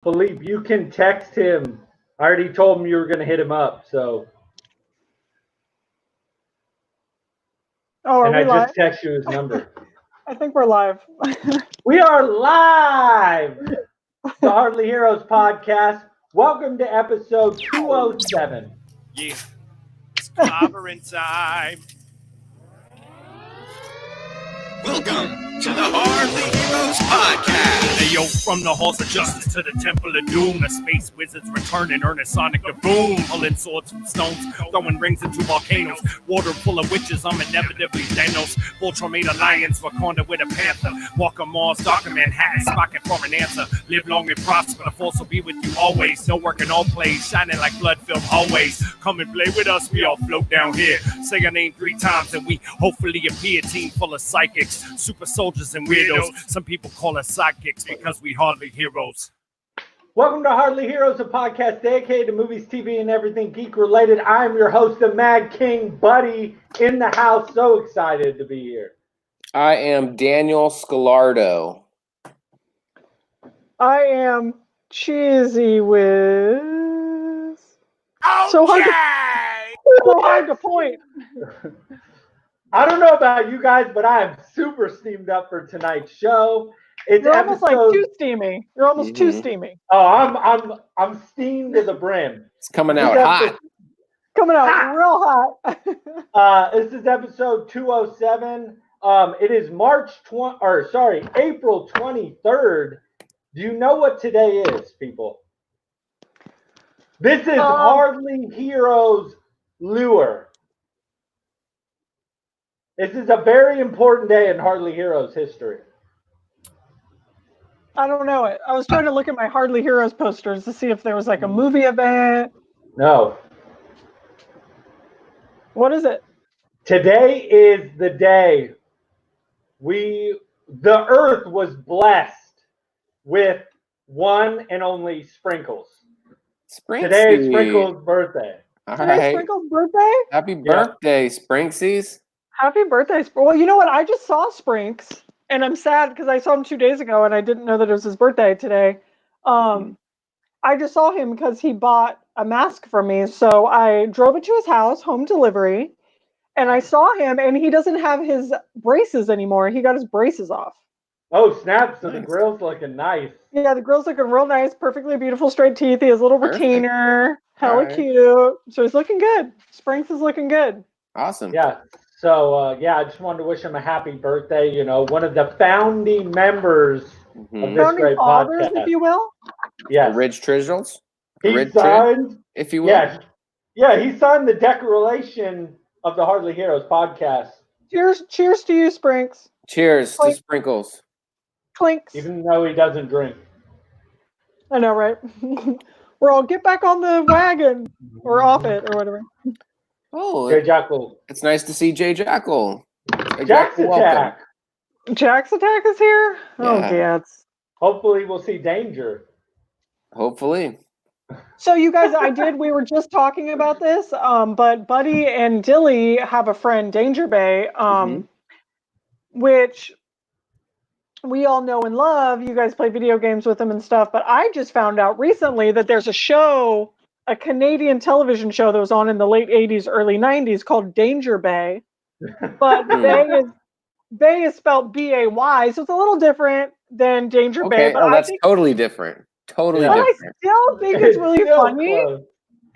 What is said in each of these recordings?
Philippe, you can text him. I already told him you were going to hit him up, so. Oh, and are we I live? just text you his number. I think we're live. We are live! The Hardly Heroes podcast. Welcome to episode 207. Yeah, it's clobbering time. Welcome to the Hardly Heroes podcast. Hey, yo, from the halls of justice to the temple of doom, the space wizards return and earn a sonic a boom, pulling swords from stones, throwing rings into volcanoes, water full of witches. I'm inevitably Thanos. Voltron made a lions, Wakanda with a panther. Walker Mars, Darker Manhattan, spocking for an answer. Live long and prosper. The force will be with you always. No work in all plays, shining like blood film always. Come and play with us. We all float down here. Say your name 3 times and we hopefully appear. Team full of psychics, super soldiers and weirdos. Some people call us sidekicks because we hardly heroes. Welcome to Hardly Heroes, a podcast dedicated to movies, TV, and everything geek-related. I'm your host, the Mad King, Buddy, in the house. So excited to be here. I am Daniel Scalardo. I am Cheesy Whiz. Okay! So hard to point. I don't know about you guys, but I am super steamed up for tonight's show. It's You're almost like too steamy. You're almost too steamy. Oh, I'm steamed to the brim. It's coming out hot. Coming out real hot. This is episode 207. It is April 23rd. Do you know what today is, people? This is Hardly Heroes Lure. This is a very important day in Hardly Heroes history. I don't know it. I was trying to look at my Hardly Heroes posters to see if there was like a movie event. No. What is it? Today is the day the earth was blessed with one and only Sprinkles. Today is Sprinkles' birthday. Today's Sprinkles' birthday? Happy birthday, Sprinksies. Happy birthday. Well, you know what? I just saw Sprinks, and I'm sad because I saw him 2 days ago, and I didn't know that it was his birthday today. I just saw him because he bought a mask from me, so I drove it to his house, home delivery, and I saw him, and he doesn't have his braces anymore. He got his braces off. Oh, snap. So the grill's looking nice. Yeah, the grill's looking real nice, perfectly beautiful straight teeth. He has a little retainer. Hella cute. So he's looking good. Sprinks is looking good. Awesome. Yeah. So, I just wanted to wish him a happy birthday. You know, one of the founding members of this founding great fathers, podcast. if you will. Yes. Ridge Trizzles. He signed, if you will. Yeah, he signed the declaration of the Hardly Heroes podcast. Cheers to you, Sprinks. Cheers Clink. to Sprinkles. Clinks. Even though he doesn't drink. I know, right? We're all get back on the wagon or off it or whatever. Oh, Jay Jackal. It's nice to see Jay Jackal. Jack's Attack. Jack's Attack is here? Yeah. Oh, gats. Hopefully we'll see Danger. Hopefully. So you guys, we were just talking about this, but Buddy and Dilly have a friend, Danger Bay, which we all know and love. You guys play video games with them and stuff, but I just found out recently that there's a show, a Canadian television show that was on in the late 80s, early 90s called Danger Bay. But Bay is spelled B-A-Y, so it's a little different than Danger Bay. But that's totally different. Totally but different. I still think it's really funny. Close.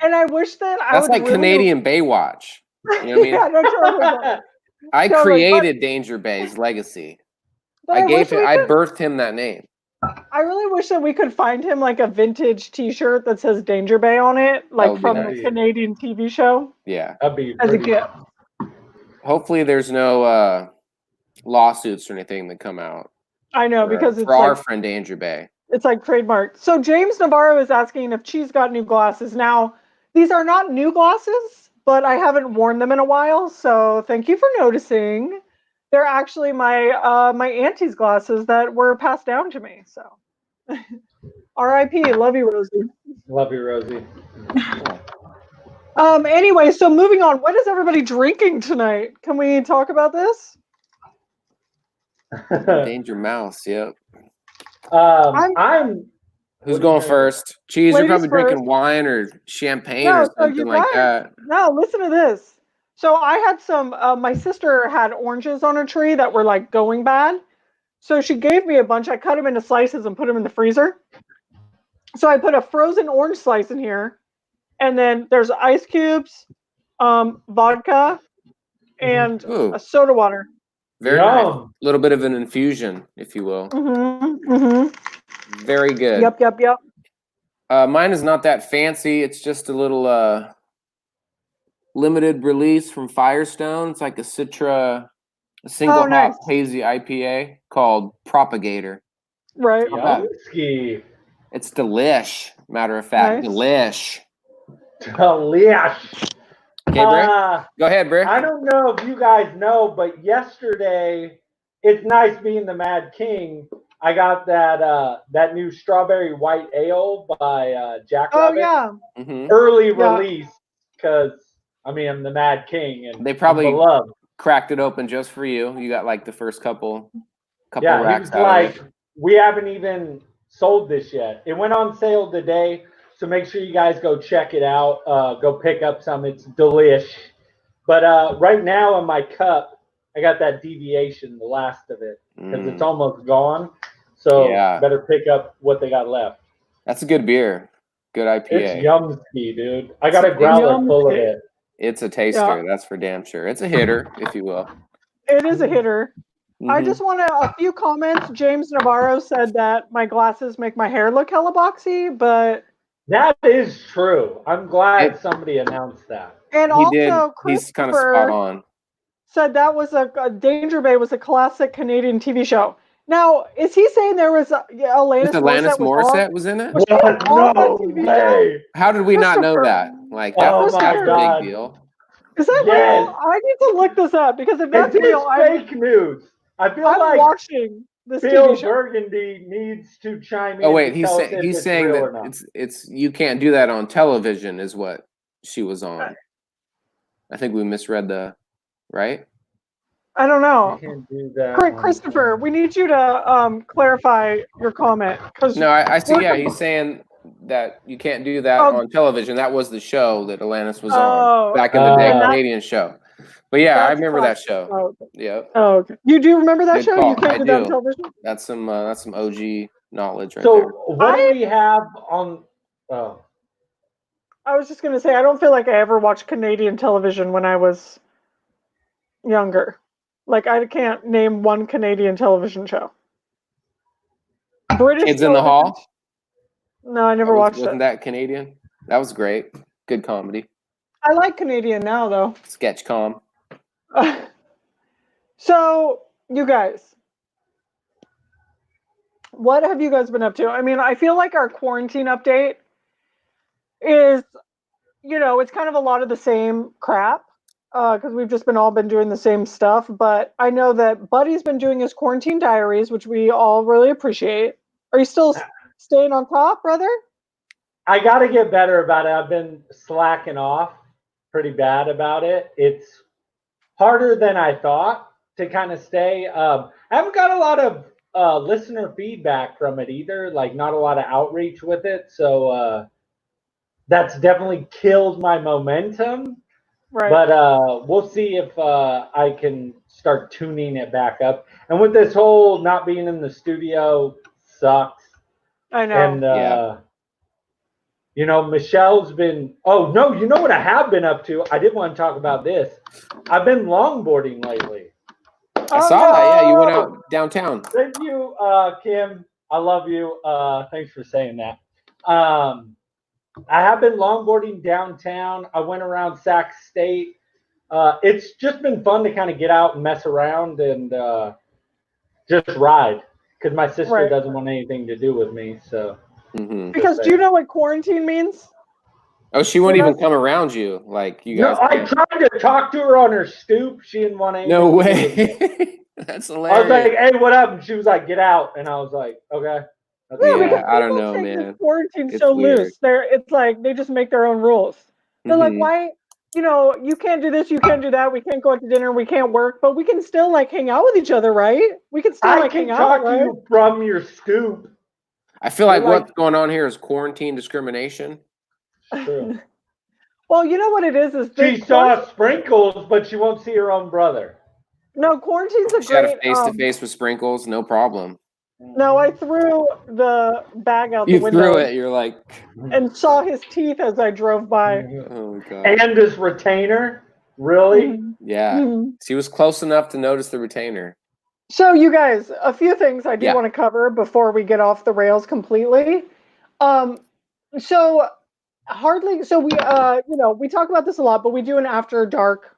And I wish that that's like really... Canadian Baywatch. You know what I mean? Yeah, no, totally. I created Danger Bay's legacy. I birthed him that name. I really wish that we could find him like a vintage T-shirt that says Danger Bay on it, like from the Canadian TV show. Yeah, that'd be as a gift. Hopefully, there's no lawsuits or anything that come out. I know because it's for our friend Danger Bay. It's like trademarked. So James Navarro is asking if Cheese got new glasses. Now, these are not new glasses, but I haven't worn them in a while. So thank you for noticing. They're actually my my auntie's glasses that were passed down to me. So R.I.P. Love you, Rosie. Love you, Rosie. Anyway, so moving on. What is everybody drinking tonight? Can we talk about this? Danger Mouse. Yep. I'm Who's What are you going drinking? first? Cheese, you're Ladies probably drinking first. wine or champagne No, or so you something like guys, that. no, listen to this. So I had some, my sister had oranges on a tree that were like going bad. So she gave me a bunch. I cut them into slices and put them in the freezer. So I put a frozen orange slice in here. And then there's ice cubes, vodka, and Ooh, a soda water. very nice. Yum. A little bit of an infusion, if you will. Very good. Yep. Mine is not that fancy. It's just a little limited release from Firestone. It's like a single nice. hop hazy IPA called Propagator. Right. bad. Yumski. It's delish. Matter of fact, Nice. delish. Delish. Okay, Bray. Go ahead, Bray. I don't know if you guys know, but yesterday, it's nice being the Mad King. I got that new strawberry white ale by Jack Oh Rabbit. yeah. Early Yeah. release because I mean I'm the Mad King and They probably I'm beloved. cracked it open just for you. You got like the first couple Yeah, he racks was out like, of it. we haven't even sold this yet. It went on sale today, so make sure you guys go check it out. Go pick up some. It's delish. But right now in my cup, I got that deviation, the last of it, because it's almost gone. So better pick up what they got left. That's a good beer. Good IPA. It's yumski, dude. I got a growler full of it. It's a taster, that's for damn sure. It's a hitter, if you will. It is a hitter. I just want a few comments. James Navarro said that my glasses make my hair look hella boxy, but that is true. I'm glad somebody announced that. And he did. also, He's kind of spot on. Said that was a Danger Bay was a classic Canadian TV show. Now, is he saying there was Alanis Morissette was in it? Was no way! How did we not know that? Like that was a big deal. Is that real? I need to look this up because if that's real, fake news. I feel like watching this Bill TV show. Burgundy needs to chime in. Oh wait, he's saying that it's you can't do that on television is what she was on. I think we misread right? I don't know. You can't do that. Christopher, we need you to clarify your comment. No, I see. Yeah, he's saying that you can't do that on television. That was the show that Alanis was on back in the day, Canadian show. But yeah, I remember that show. Okay. Yeah. Oh, okay. You do remember that show? Call. You can't do that on television? That's some OG knowledge right there. So what do we have on? Oh. I was just gonna say I don't feel like I ever watched Canadian television when I was younger. Like I can't name one Canadian television show. British Kids in the Hall? No, I never watched it. Wasn't that Canadian? That was great. Good comedy. I like Canadian now though. Sketch com. So, you guys, what have you guys been up to? I mean, I feel like our quarantine update is, it's kind of a lot of the same crap because we've just all been doing the same stuff. But I know that Buddy's been doing his quarantine diaries, which we all really appreciate. Are you still staying on top, brother? I got to get better about it. I've been slacking off pretty bad about it. It's harder than I thought to kind of stay. I haven't got a lot of listener feedback from it either, like not a lot of outreach with it. So that's definitely killed my momentum. Right. But we'll see if I can start tuning it back up. And with this whole not being in the studio sucks. I know. And Michelle's been. Oh no, you know what I have been up to? I did want to talk about this. I've been longboarding lately. I saw that. Yeah, you went out downtown. Thank you, Kim. I love you. Thanks for saying that. I have been longboarding downtown. I went around Sac State. It's just been fun to kind of get out and mess around and just ride because my sister doesn't want anything to do with me. So. Mm-hmm. Because do you know what quarantine means? Oh, she won't even come around you, like you guys. No, I tried to talk to her on her stoop. She didn't want anything. No way. That's hilarious. I was like, "Hey, what up?" And she was like, "Get out." And I was like, "Okay." Yeah, I don't know, man. Quarantine's so loose. It's like they just make their own rules. They're like, why? You can't do this, you can't do that. We can't go out to dinner. We can't work, but we can still hang out with each other, right? We can still hang out. I can talk to you from your stoop. I feel like what's going on here is quarantine discrimination. True. Well, you know what it is she saw Sprinkles, but she won't see her own brother. No, quarantine's a she had great a face-to-face with Sprinkles, no problem. No, I threw the bag out the window. You threw it. You're like, and saw his teeth as I drove by. Oh god! And his retainer, really? Yeah, she was close enough to notice the retainer. So, you guys, a few things I do want to cover before we get off the rails completely. So we we talk about this a lot, but we do an after dark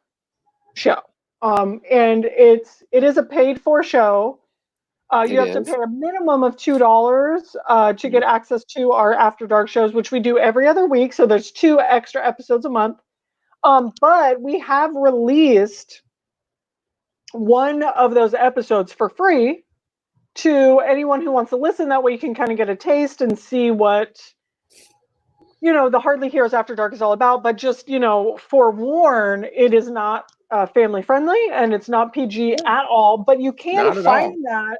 show, and it is a paid for show. You have to pay a minimum of $2 to get access to our after dark shows, which we do every other week. So there's 2 extra episodes a month. But we have released one of those episodes for free to anyone who wants to listen. That way you can kind of get a taste and see what, the Hardly Heroes After Dark is all about. But just, forewarn, it is not family friendly and it's not PG at all. But you can find that.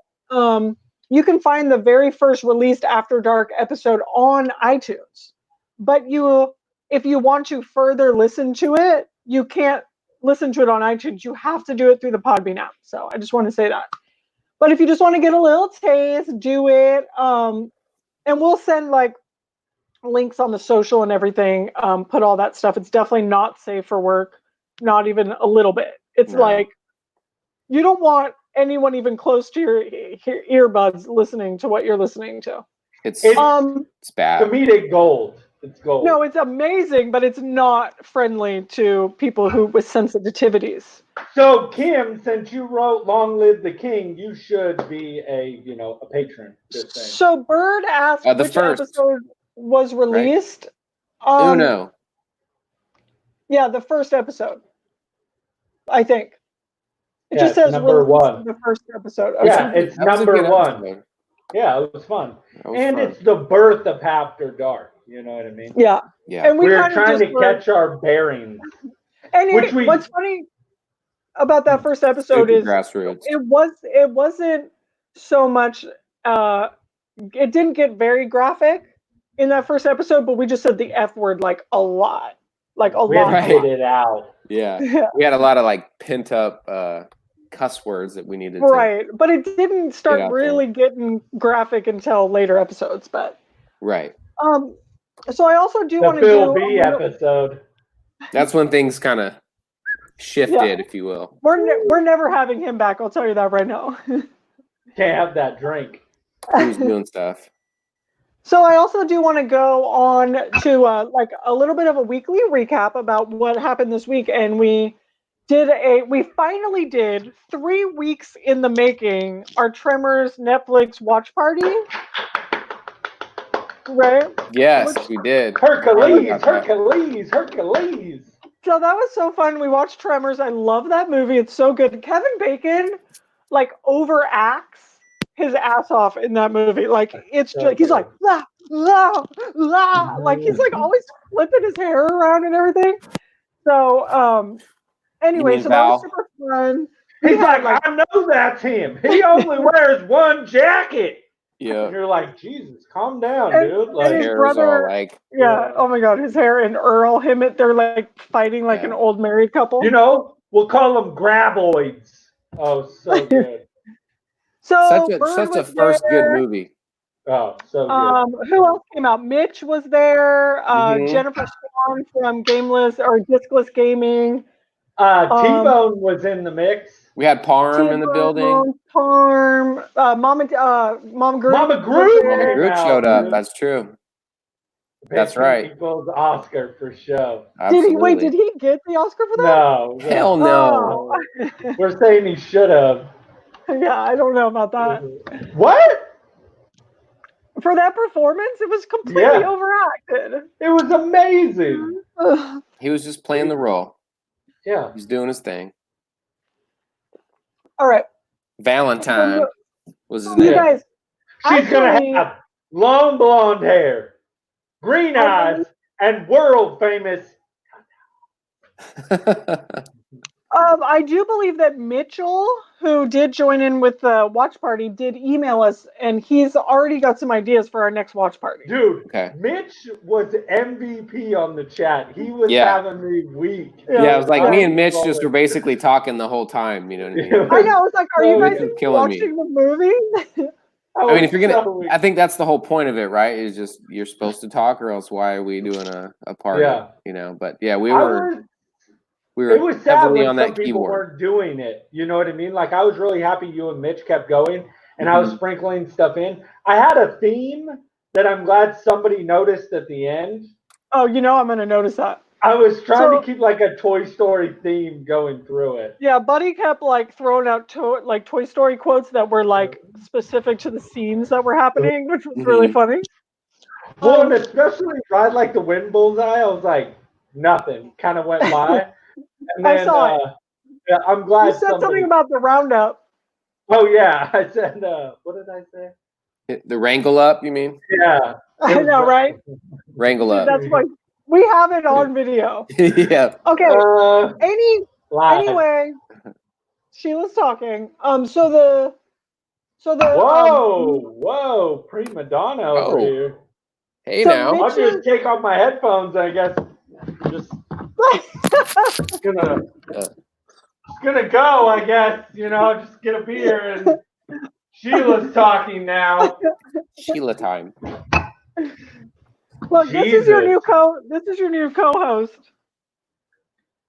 You can find the very first released After Dark episode on iTunes. But if you want to further listen to it, you can't listen to it on iTunes. You have to do it through the Podbean app. So I just want to say that. But if you just want to get a little taste, do it. And we'll send links on the social and everything. Put all that stuff. It's definitely not safe for work. Not even a little bit. It's you don't want anyone even close to your earbuds listening to what you're listening to. It's bad. Comedic gold. It's gold. No, it's amazing, but it's not friendly to people with sensitivities. So, Kim, since you wrote "Long Live the King," you should be a patron. So, Bird asked which episode was released. Right? Uno. Yeah, the first episode. I think. It just says number 1. The first episode. Okay. Yeah, it's number 1. Yeah, it was fun. It's the birth of After Dark. You know what I mean? Yeah. And we're trying to catch our bearings. And what's funny about that first episode is it wasn't so much it didn't get very graphic in that first episode, but we just said the F word a lot. We hit it out. Yeah. We had a lot of pent up cuss words that we needed to but it didn't start really getting graphic until later episodes, but so I also do want to do Phil B episode. That's when things kind of shifted, if you will. We're never having him back, I'll tell you that right now. Can't have that drink. He was doing stuff. So I also do want to go on to a little bit of a weekly recap about what happened this week, and we finally did 3 weeks in the making our Tremors Netflix watch party. Right? Yes, we did. Hercules. So that was so fun. We watched Tremors. I love that movie. It's so good. Kevin Bacon overacts his ass off in that movie. It's just he's la la la. He's always flipping his hair around and everything. So anyway, so that was super fun. He's I know that's him. He only wears one jacket. Yeah. And you're like, Jesus, calm down, dude. And his brother, oh my God, his hair and Earl, they're fighting an old married couple. We'll call them graboids. Oh, so good. So such a first good movie. Oh, so good. Who else came out? Mitch was there. Jennifer Swan from Discless Gaming. T-Bone was in the mix. We had Parm in the building. Parm, Mama Groot. Mama Groot showed up. That's true. That's right. Equals Oscar for show. Absolutely. Did he get the Oscar for that? No. Hell no. Oh. We're saying he should have. Yeah, I don't know about that. What? For that performance, it was completely overacted. It was amazing. He was just playing the role. Yeah. He's doing his thing. All right. Valentine was his name. You guys, she's going to have long blonde hair, green eyes, and world famous. I do believe that Mitchell, who did join in with the watch party, did email us, and he's already got some ideas for our next watch party. Dude, Okay. Mitch was MVP on the chat. He was having me weak. Yeah, it was like me and Mitch just were basically talking the whole time. You know what I mean? I know. I was like, "Are you guys killing me. watching the movie?" I mean, if you're gonna, I think that's the whole point of it, right? Is just you're supposed to talk, or else why are we doing a party? Yeah. You know. But yeah, we were it was sad heavily when on some that people keyboard. weren't doing it. You know what I mean? Like I was really happy you and Mitch kept going, and I was sprinkling stuff in. I had a theme that I'm glad somebody noticed at the end. Oh, you know I'm going to notice that. I was trying to keep like a Toy Story theme going through it. Yeah, Buddy kept like throwing out Toy Story quotes that were like specific to the scenes that were happening, which was really funny. Well, and especially Ride Like the Wind Bullseye, I was like, nothing. Kind of went by. And then, I saw it. Yeah, I'm glad you said something about the roundup. Oh yeah, I said. What did I say? The wrangle up, you mean? Yeah, I know, right? Wrangle up. That's why we have it on video. Yeah. Okay. Anyway, Sheila's talking. So the. Whoa, prima donna over here. Hey, now I'll just take off my headphones. I guess. Just gonna go. I guess just get a beer and Sheila's talking now. Sheila time. Look, this is your new co-host.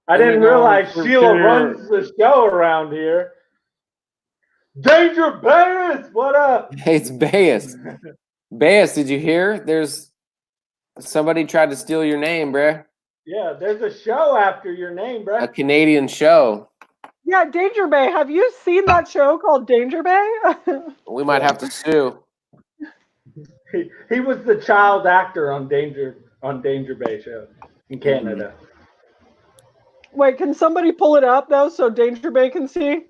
I didn't realize Sheila runs the show around here. Danger Bass, what up? Hey, it's Bass. Bass, did you hear? There's somebody tried to steal your name, bruh. Yeah, there's a show after your name, bruh. A Canadian show. Yeah, Danger Bay. Have you seen that show called Danger Bay? We might have to sue. He was the child actor on Danger Bay show in Canada. Wait, can somebody pull it up though so Danger Bay can see?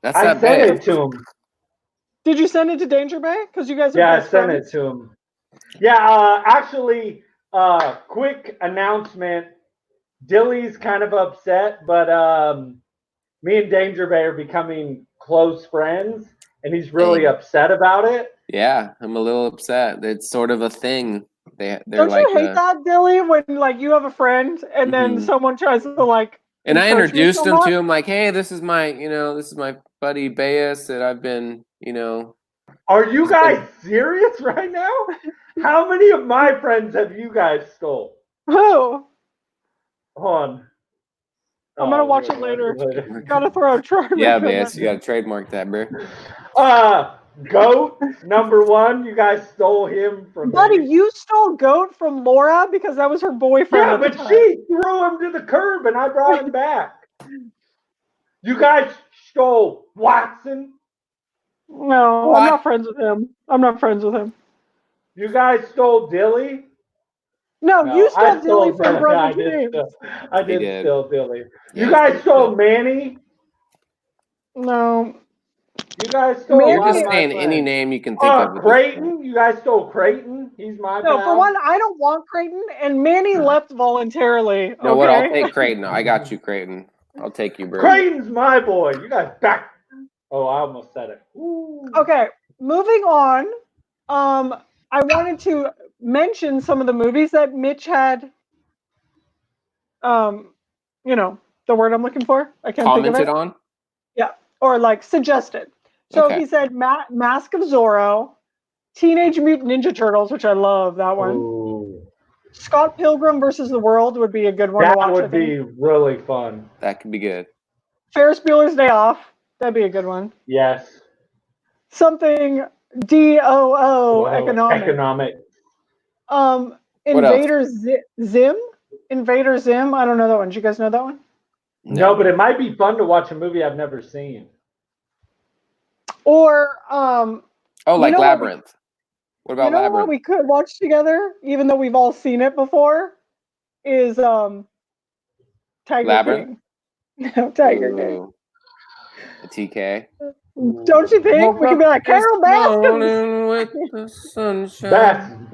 I sent it to him. Did you send it to Danger Bay? Because you guys are I sent it to him. Yeah, actually, quick announcement. Dilly's kind of upset, but me and Danger Bay are becoming close friends, and he's really upset about it. Yeah, I'm a little upset. It's sort of a thing. Don't you hate that, Dilly, when like you have a friend and then someone tries to like? And I introduced him to him like, hey, this is my buddy Bass that I've been, Are you guys serious right now? How many of my friends have you guys stole? Who? Hold on. I'm gonna watch it later. Gotta throw a trademark. Yeah, Bass, you gotta trademark that, bro. Goat #1. You guys stole him from Buddy, me. you stole Goat from Laura because that was her boyfriend. Yeah, but she threw him to the curb and I brought him back. You guys stole Watson. No, what? I'm not friends with him. You guys stole Dilly. No, you stole Dilly from Brothers Games. I did steal Dilly. You guys stole Manny. No. You guys stole. You're just saying any name you can think of. Creighton. You guys stole Creighton. He's my pal. No, for one, I don't want Creighton, and Manny left voluntarily. You know what? I'll take Creighton. I got you, Creighton. I'll take you, bro. Creighton's my boy. You guys back. Oh, I almost said it. Ooh. Okay, moving on. I wanted to mention some of the movies that Mitch had. The word I'm looking for. I can't think of it. Commented on. Yeah, or like suggested. So he said Mask of Zorro, Teenage Mutant Ninja Turtles, which I love that one. Ooh. Scott Pilgrim versus the World would be a good one to watch. That would be really fun. That could be good. Ferris Bueller's Day Off. That'd be a good one. Yes. Something DOO economic. Invader Zim. Invader Zim. I don't know that one. Do you guys know that one? No, but it might be fun to watch a movie I've never seen. Or like Labyrinth. What about Labyrinth? What we could watch together, even though we've all seen it before, is Tiger Labyrinth? King. No, Tiger King. A TK. Don't you think? We could be like Carol Baskin. With the sunshine.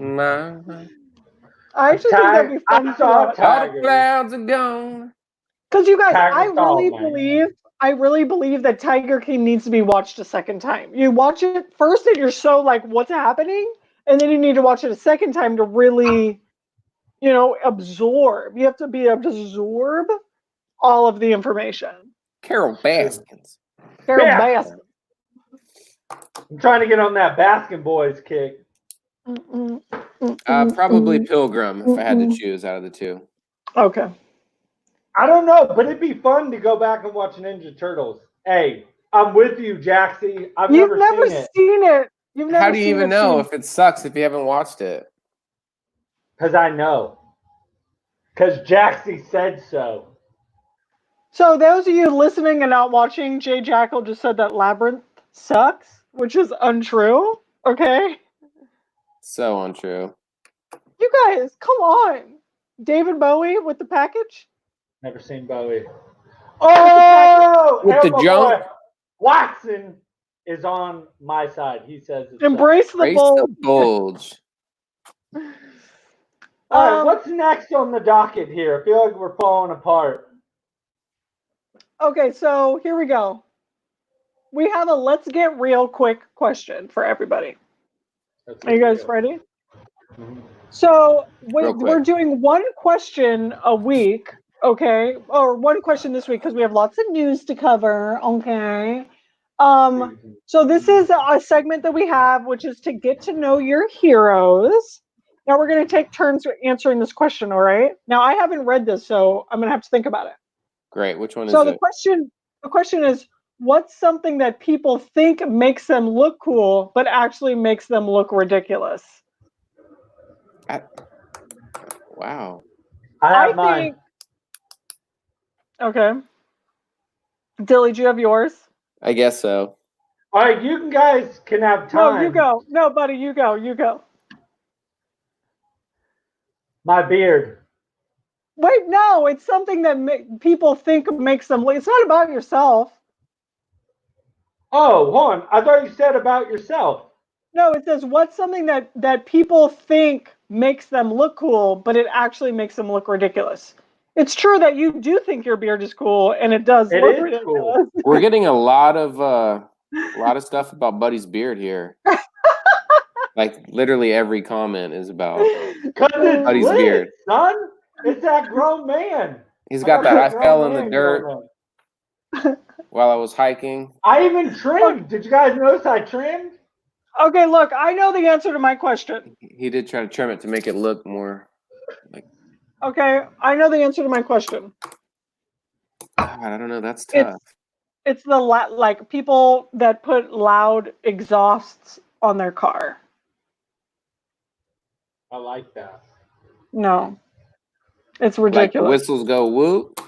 I actually think that'd be fun. I saw All the clouds are gone. Because you guys, Tiger I really Solomon. believe that Tiger King needs to be watched a second time. You watch it first and you're so like, what's happening? And then you need to watch it a second time to really, absorb. You have to absorb all of the information. Carol Baskins. Carol Yeah. Baskins. I'm trying to get on that Baskin Boys kick. Probably Pilgrim if I had to choose out of the two. Okay. I don't know, but it'd be fun to go back and watch Ninja Turtles. Hey, I'm with you, Jaxie. You've never seen it. How do you even know if it sucks if you haven't watched it? Because I know. Because Jaxie said so. So those of you listening and not watching, Jay Jackal just said that Labyrinth sucks, which is untrue. Okay? So untrue. You guys, come on. David Bowie with the package? Never seen Bowie. Oh! With the jump? Watson is on my side. He says it's Embrace the bulge. All right, what's next on the docket here? I feel like we're falling apart. Okay, so here we go. We have a let's get real quick question for everybody. Are you guys ready? Mm-hmm. So we're doing one question a week, okay? Or one question this week because we have lots of news to cover, okay? So this is a segment that we have, which is to get to know your heroes. Now we're going to take turns answering this question, all right? Now I haven't read this, so I'm going to have to think about it. Great. Which one is it? So the question is, what's something that people think makes them look cool, but actually makes them look ridiculous? Wow. I have mine. Okay. Dilly, do you have yours? I guess so. All right, you guys can have time. No, you go. No, buddy, you go. You go. My beard. Wait, no, it's something that people think makes them. It's not about yourself. Oh, hold on. I thought you said about yourself. No, it says what's something that people think makes them look cool, but it actually makes them look ridiculous. It's true that you do think your beard is cool, and it does look ridiculous. Cool. We're getting a lot of stuff about Buddy's beard here. Like literally every comment is about Buddy's beard. Son, it's that grown man. He's got that. I fell in the dirt while I was hiking. I even trimmed. Did you guys notice I trimmed? Okay, look, I know the answer to my question. He did try to trim it to make it look more like. Okay, I know the answer to my question. God, I don't know. That's tough. It's the like people that put loud exhausts on their car. I like that. No, it's ridiculous. Like the whistles go whoop.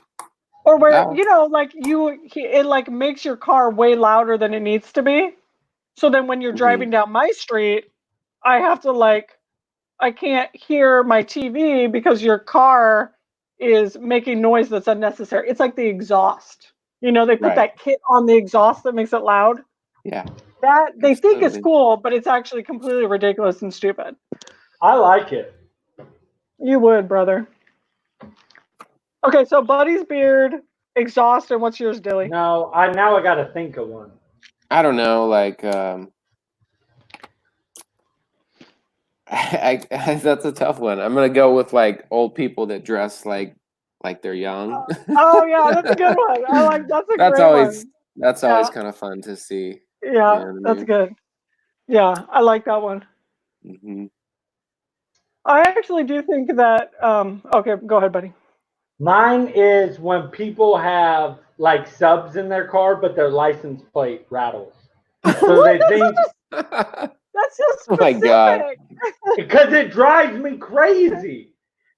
Or where it like makes your car way louder than it needs to be. So then when you're driving down my street, I have to I can't hear my TV because your car is making noise that's unnecessary. It's like the exhaust. They put that kit on the exhaust that makes it loud. Yeah. That they think is cool, but it's actually completely ridiculous and stupid. I like it. You would, brother. Okay, so Buddy's beard, exhaust, and what's yours, Dilly? No, I got to think of one. I don't know, that's a tough one. I'm gonna go with old people that dress like they're young. Oh yeah, that's a good one. That's a great one. That's always kind of fun to see. Yeah, that's good. Yeah, I like that one. Mm-hmm. I actually do think that. Okay, go ahead, buddy. Mine is when people have subs in their car, but their license plate rattles. So they think that's so specific. Oh my God. Because it drives me crazy.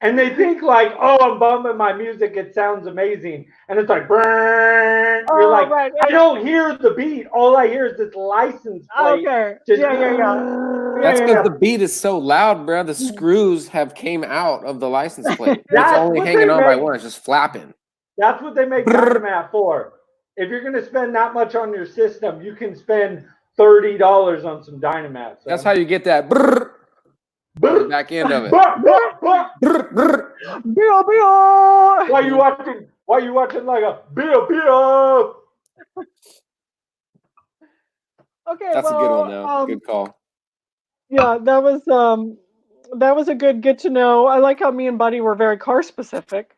And they think I'm bumping my music, it sounds amazing. And it's like, brrrr. You're right. I don't hear the beat. All I hear is this license plate. Okay. Yeah. That's because the beat is so loud, bro. The screws have came out of the license plate. It's only hanging on by one. It's just flapping. That's what they make Dynamat for. If you're going to spend that much on your system, you can spend $30 on some Dynamat. So. That's how you get that. Brrr. On the back end of it. Why you watching like a beer? Okay, That's a good one though. Good call. Yeah, that was a good get to know. I like how me and Buddy were very car specific.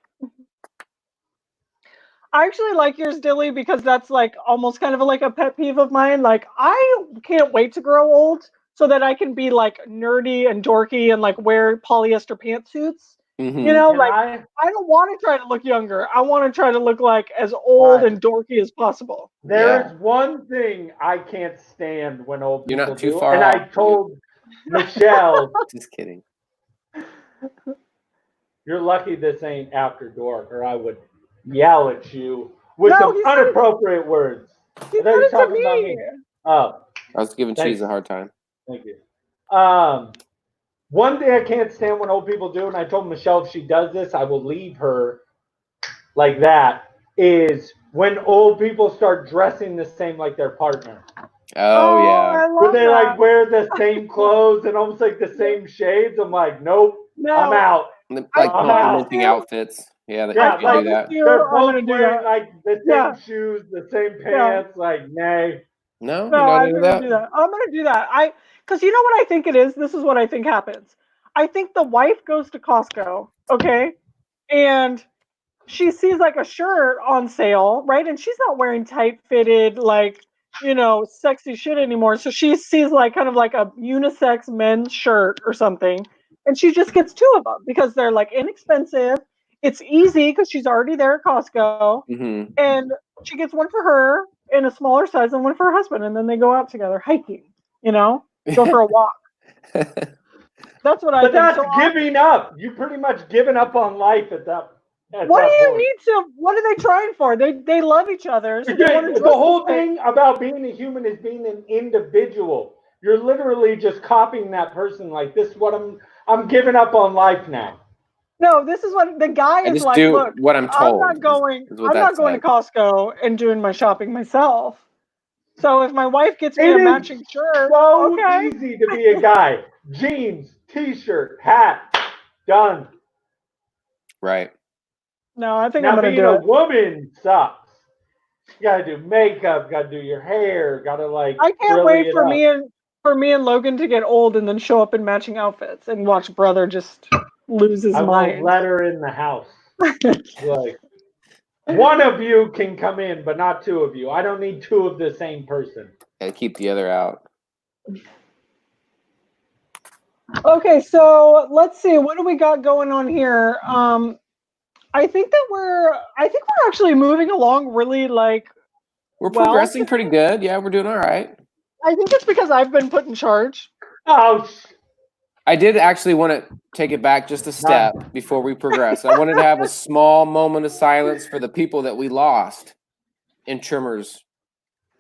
I actually like yours, Dilly, because that's like almost kind of like a pet peeve of mine. Like, I can't wait to grow old so that I can be like nerdy and dorky and like wear polyester pantsuits. Mm-hmm. You know, like I don't want to try to look younger. I want to try to look like as old and dorky as possible. There's one thing I can't stand when old people You're not too do, far and off. I told Michelle. Just kidding. You're lucky this ain't after dark, or I would yell at you with some inappropriate words. He said it to me. Oh, I was giving Cheese a hard time. Thank you. One thing I can't stand when old people do, and I told Michelle if she does this, I will leave her like that, is when old people start dressing the same like their partner. Oh yeah. Where they like wear the same clothes and almost like the same shades. I'm like, nope, I'm out. Like complimenting outfits. Yeah, you like, do that. They're both wearing like the same shoes, the same pants. Like, nay. No, I'm gonna do that. I'm gonna do that. Because you know what I think it is? This is what I think happens. I think the wife goes to Costco, okay? And she sees like a shirt on sale, right? And she's not wearing tight fitted, like, sexy shit anymore. So she sees like kind of like a unisex men's shirt or something. And she just gets 2 of them because they're like inexpensive. It's easy because she's already there at Costco. Mm-hmm. And she gets one for her in a smaller size and one for her husband. And then they go out together hiking, go for a walk. That's what I think. But that's giving up. You pretty much given up on life at that What do you need to? What are they trying for? They love each other. So the whole thing about being a human is being an individual. You're literally just copying that person. Like, this is what I'm giving up on life now. No, this is what the guy is like. Do look, what I'm told. I'm not going to Costco and doing my shopping myself. So if my wife gets me a matching shirt, easy to be a guy. Jeans, t-shirt, hat, done. Right. No, I think I'm gonna do it. Being a woman sucks. You gotta do makeup, gotta do your hair, gotta like. I can't wait for me and Logan to get old and then show up in matching outfits and watch brother just lose his mind. I won't let her in the house. Like, one of you can come in, but not 2 of you. I don't need 2 of the same person. Gotta keep the other out. Okay, so let's see. What do we got going on here? I think we're actually moving along really we're progressing pretty good. Yeah, we're doing all right. I think it's because I've been put in charge. Oh, I did actually want to take it back just a step before we progress. I wanted to have a small moment of silence for the people that we lost in Tremors,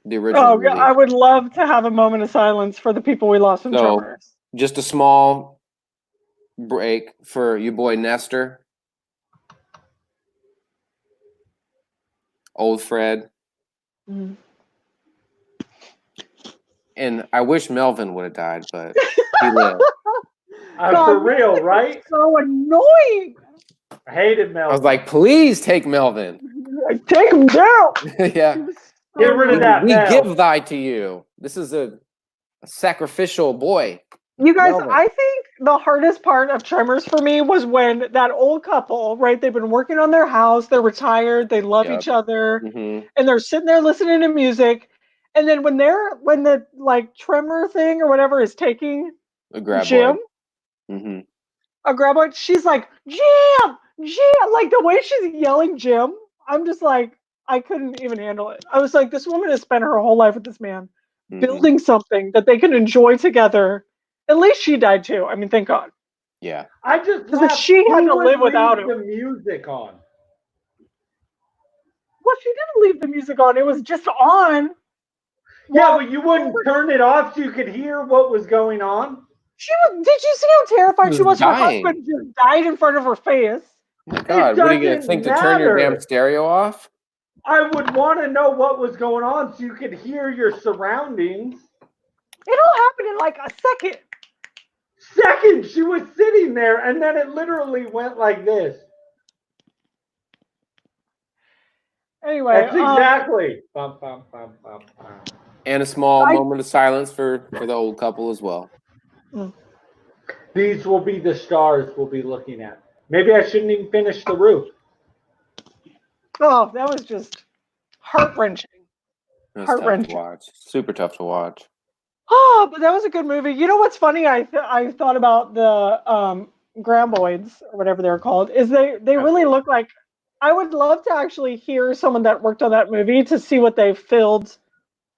the original movie. I would love to have a moment of silence for the people we lost in Tremors. Just a small break for your boy Nestor, old Fred, and I wish Melvin would have died, but he lived. For real, right? So annoying. I hated Melvin. I was like, please take Melvin. Take him down. Yeah. Get rid of that. We give thy to you. This is a sacrificial boy. You guys, I think the hardest part of Tremors for me was when that old couple, right? They've been working on their house. They're retired. They love each other. Mm-hmm. And they're sitting there listening to music. And then when the like tremor thing or whatever is taking Jim, a graboid, she's like, Jim, like the way she's yelling Jim, I'm just like, I couldn't even handle it. I was like, this woman has spent her whole life with this man, building something that they can enjoy together. At least she died too. I mean, thank God. Yeah. I just because she had to live without him. The music on. Well, she didn't leave the music on. It was just on. Yeah, but you wouldn't turn it off so you could hear what was going on. Did you see how terrified she was? Her husband just died in front of her face. Oh my God, what are you going to think to turn your damn stereo off? I would want to know what was going on so you could hear your surroundings. It all happened in like a second. seconds she was sitting there, and then it literally went like this. Anyway, That's exactly. Bum, bum, bum, bum, bum. And a small moment of silence for the old couple as well. These will be the stars we'll be looking at. Maybe I shouldn't even finish the roof. oh, that was just heart-wrenching. That's tough to Heart-wrenching. watch. Super tough to watch. Oh, but that was a good movie. You know what's funny? I thought about the Graboids or whatever they're called. Is they really look like. I would love to actually hear someone that worked on that movie to see what they filled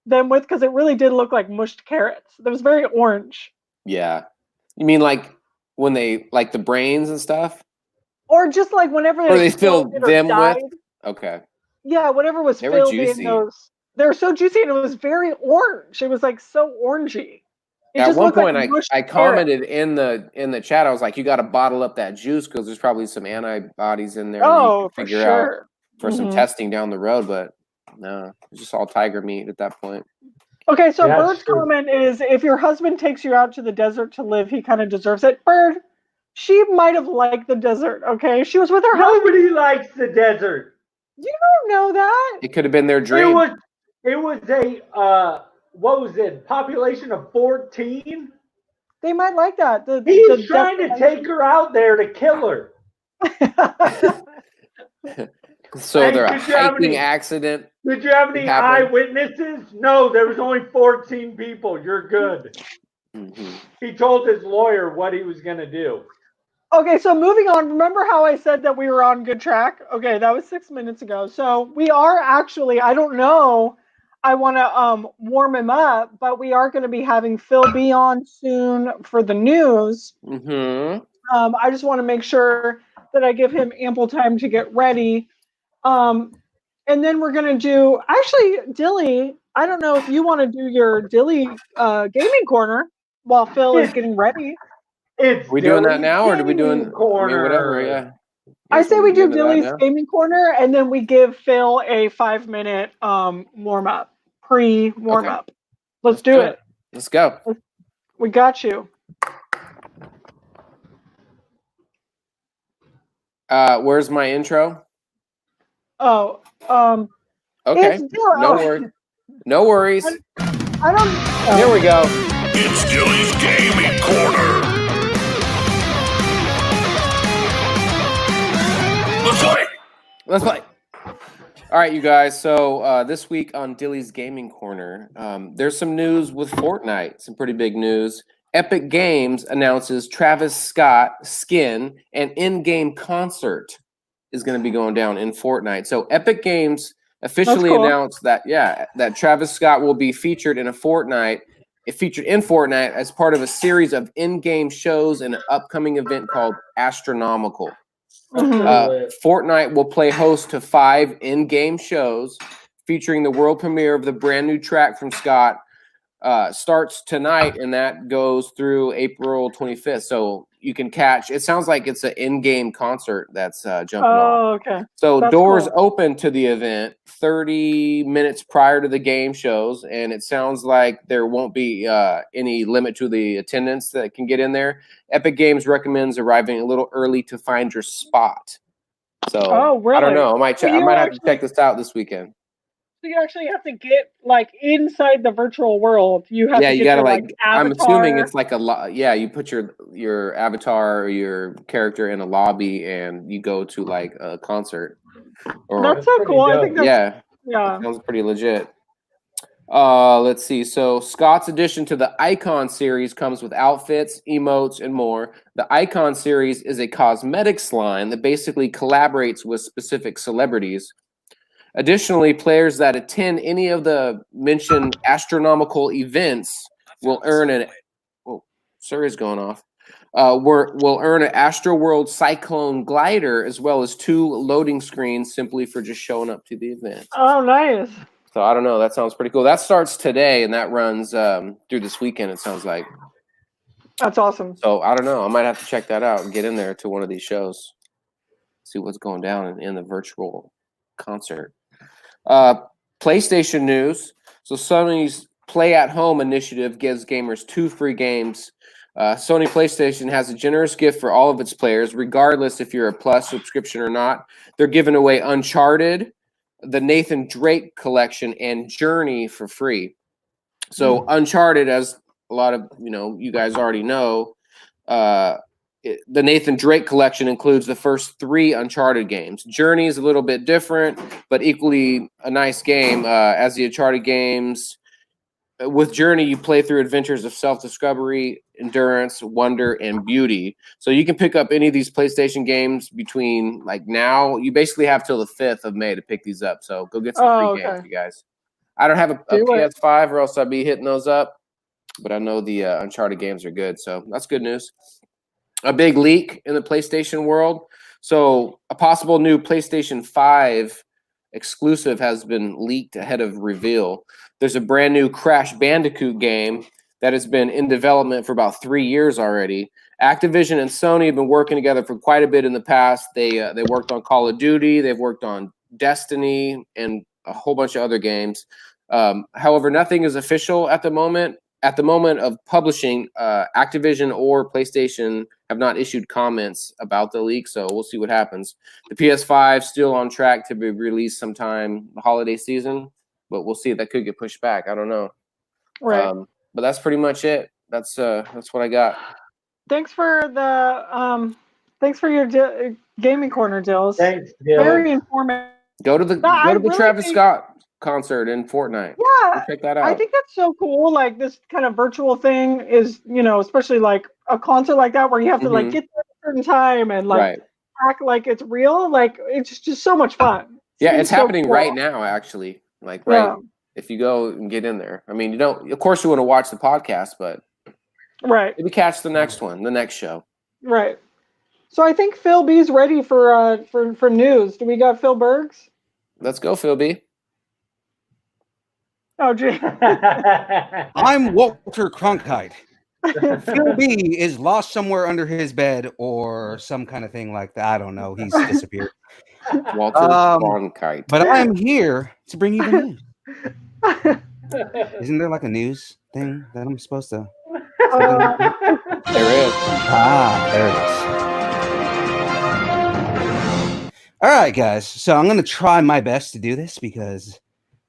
them with, because it really did look like mushed carrots. It was very orange. Yeah. You mean like when they like the brains and stuff? Or just like whenever Or they filled it or them died. with? Okay. Yeah, whatever was They were filled in juicy. those. They were so juicy, and it was very orange. It was like so orangey. It At just one looked like point, mushed I carrot. commented in the chat. I was like, "You got to bottle up that juice because there's probably some antibodies in there that you Oh, can for figure out sure. for some testing down the road." But no, it's just all tiger meat at that point. Okay, so Yeah, Bird's true. comment is, if your husband takes you out to the desert to live, he kind of deserves it. Bird, she might have liked the desert, okay? She was with her husband. Nobody likes the desert. You don't know that. It could have been their dream. It was a what was it? Population of 14. They might like that. He's trying to take her out there to kill her. So Hey, they're a did you have hiking any- accident. Did you have any happened. eyewitnesses? No, there was only 14 people. You're good. Mhm. He told his lawyer what he was going to do. Okay, so moving on. Remember how I said that we were on good track? Okay, that was 6 minutes ago. So we are actually, I don't know, I want to warm him up, but we are going to be having Phil be on soon for the news. Mhm. I just want to make sure that I give him ample time to get ready. And then we're going to do, actually, Dilly, I don't know if you want to do your Dilly gaming corner while Phil is getting ready. It's Are we doing that Dilly's now, or are we doing? Gaming Corner. I mean, whatever. Yeah. I say we do Dilly's now? gaming corner, and then we give Phil a 5-minute warm up, pre-warm Okay. up. Let's do it. Let's go. We got you. Where's my intro? Oh, Okay. it's Dilly. No worries. No worries. I don't. Here we go. It's Dilly's Gaming Corner. Let's play. Let's play. All right, you guys. So this week on Dilly's Gaming Corner, there's some news with Fortnite. Some pretty big news. Epic Games announces Travis Scott skin and in-game concert is going to be going down in Fortnite. So Epic Games officially announced that that Travis Scott will be featured in Fortnite as part of a series of in-game shows and an upcoming event called Astronomical. Fortnite will play host to 5 in-game shows featuring the world premiere of the brand new track from Scott. Starts tonight, and that goes through April 25th. So you can catch. It sounds like it's an in-game concert that's jumping off. Oh, okay. So That's doors cool. open to the event 30 minutes prior to the game shows, and it sounds like there won't be any limit to the attendance that can get in there. Epic Games recommends arriving a little early to find your spot. So really? I don't know. I might So have to check this out this weekend. So you actually have to get like inside the virtual world. You have to you get gotta your, like. avatar. I'm assuming it's like a Yeah, you put your avatar or your character in a lobby, and you go to like a concert. That's so cool. I think that's that sounds pretty legit. Let's see. So Scott's addition to the Icon series comes with outfits, emotes, and more. The Icon series is a cosmetics line that basically collaborates with specific celebrities. Additionally, players that attend any of the mentioned astronomical events will earn an. Oh, Siri's going off. Will earn an Astroworld Cyclone glider as well as 2 loading screens simply for just showing up to the event. Oh, nice. So I don't know. That sounds pretty cool. That starts today and that runs through this weekend. It sounds like. That's awesome. So I don't know. I might have to check that out and get in there to one of these shows. See what's going down in the virtual concert. PlayStation news. So Sony's Play at Home initiative gives gamers 2 free games Sony PlayStation has a generous gift for all of its players, regardless if you're a Plus subscription or not. They're giving away Uncharted, the Nathan Drake collection, and Journey for free. So Uncharted, as a lot of you guys already know, the Nathan Drake collection includes the first 3 Uncharted games. Journey is a little bit different, but equally a nice game as the Uncharted games. With Journey, you play through adventures of self-discovery, endurance, wonder, and beauty. So you can pick up any of these PlayStation games between now. You basically have till the 5th of May to pick these up. So go get some free games, you guys. I don't have a PS5 or else I'd be hitting those up. But I know the Uncharted games are good. So that's good news. A big leak in the PlayStation world. So a possible new PlayStation 5 exclusive has been leaked ahead of reveal. There's a brand new Crash Bandicoot game that has been in development for about 3 years already. Activision and Sony have been working together for quite a bit in the past. They worked on Call of Duty, they've worked on Destiny, and a whole bunch of other games. However, nothing is official at the moment. At the moment of publishing, Activision or PlayStation have not issued comments about the leak, so we'll see what happens. The PS5 still on track to be released sometime the holiday season, but we'll see. That could get pushed back. I don't know. Right. But that's pretty much it. That's what I got. Thanks for your gaming corner, Dills. Thanks, Dilly. Very informative. Go to the Travis Scott concert in Fortnite. Yeah, check that out. I think that's so cool. Like this kind of virtual thing is, especially like a concert like that where you have to like get there at a certain time and like act like it's real. Like it's just so much fun. It's happening right now, actually. If you go and get in there. I mean, of course you want to watch the podcast, but maybe catch the next one, the next show. Right. So I think Phil B's ready for news. Do we got Phil Bergs? Let's go, Phil B. Oh, gee. I'm Walter Cronkite. Phil B is lost somewhere under his bed or some kind of thing like that. I don't know. He's disappeared. Walter Cronkite. But I'm here to bring you the news. Isn't there like a news thing that I'm supposed to? There is. There it is. All right, guys. So I'm going to try my best to do this because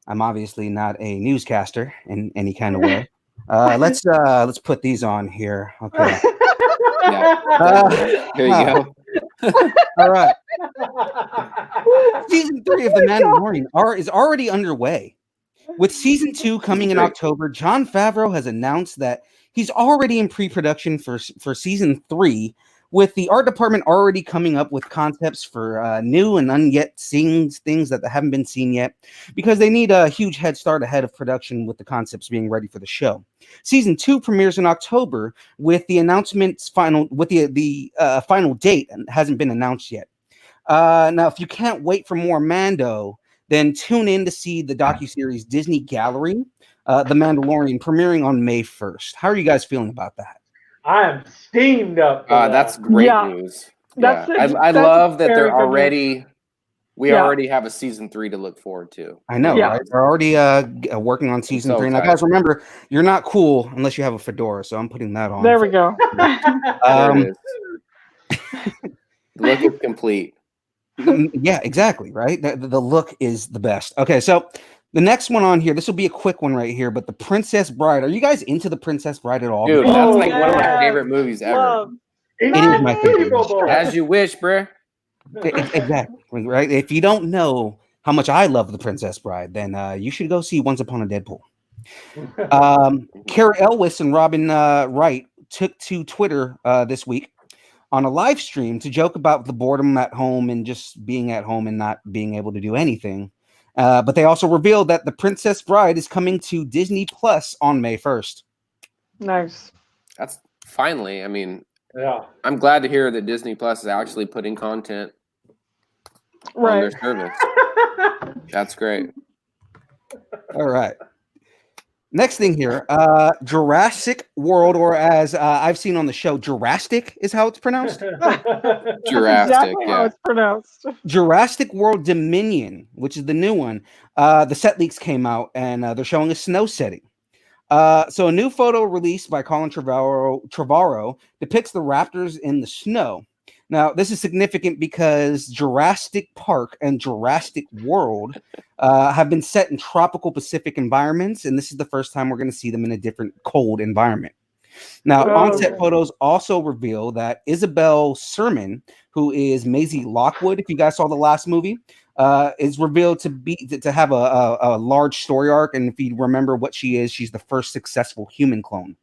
I'm obviously not a newscaster in any kind of way. Let's put these on here. Okay. Here you go. All right. Season 3 of The Mandalorian is already underway. With season 2 coming in October, Jon Favreau has announced that he's already in pre-production for season 3, with the art department already coming up with concepts for new and unyet seen things that haven't been seen yet, because they need a huge head start ahead of production with the concepts being ready for the show. Season 2 premieres in October, with the announcement's final date hasn't been announced yet. Now, if you can't wait for more Mando, then tune in to see the docuseries Disney Gallery, The Mandalorian, premiering on May 1st. How are you guys feeling about that? I am steamed up. That's great news. I love that they're already. We already have a season 3 to look forward to. I know, right? They're already working on season 3. Now, guys, remember, you're not cool unless you have a fedora. So I'm putting that on. There we go. There it is. The look is complete. Yeah, exactly. Right. The look is the best. Okay, so the next one on here, this will be a quick one right here, but The Princess Bride. Are you guys into The Princess Bride at all? Dude, that's like one of my favorite movies ever. It is my favorite. As you wish, bruh. Exactly. Right. If you don't know how much I love The Princess Bride, then you should go see Once Upon a Deadpool. Cara Elwes and Robin Wright took to Twitter this week on a live stream to joke about the boredom at home and just being at home and not being able to do anything. But they also revealed that The Princess Bride is coming to Disney Plus on May 1st. Nice. That's finally, I mean, I'm glad to hear that Disney Plus is actually putting content on their service. That's great. All right. Next thing here, Jurassic World, or as I've seen on the show, Jurassic is how it's pronounced. Jurassic, exactly how it's pronounced. Jurassic World Dominion, which is the new one. The set leaks came out, and they're showing a snow setting. So a new photo released by Colin Trevorrow depicts the raptors in the snow. Now, this is significant because Jurassic Park and Jurassic World have been set in tropical Pacific environments, and this is the first time we're going to see them in a different cold environment. Now, on-set photos also reveal that Isabel Sermon, who is Maisie Lockwood, if you guys saw the last movie, is revealed to have a large story arc. And if you remember what she is, she's the first successful human clone.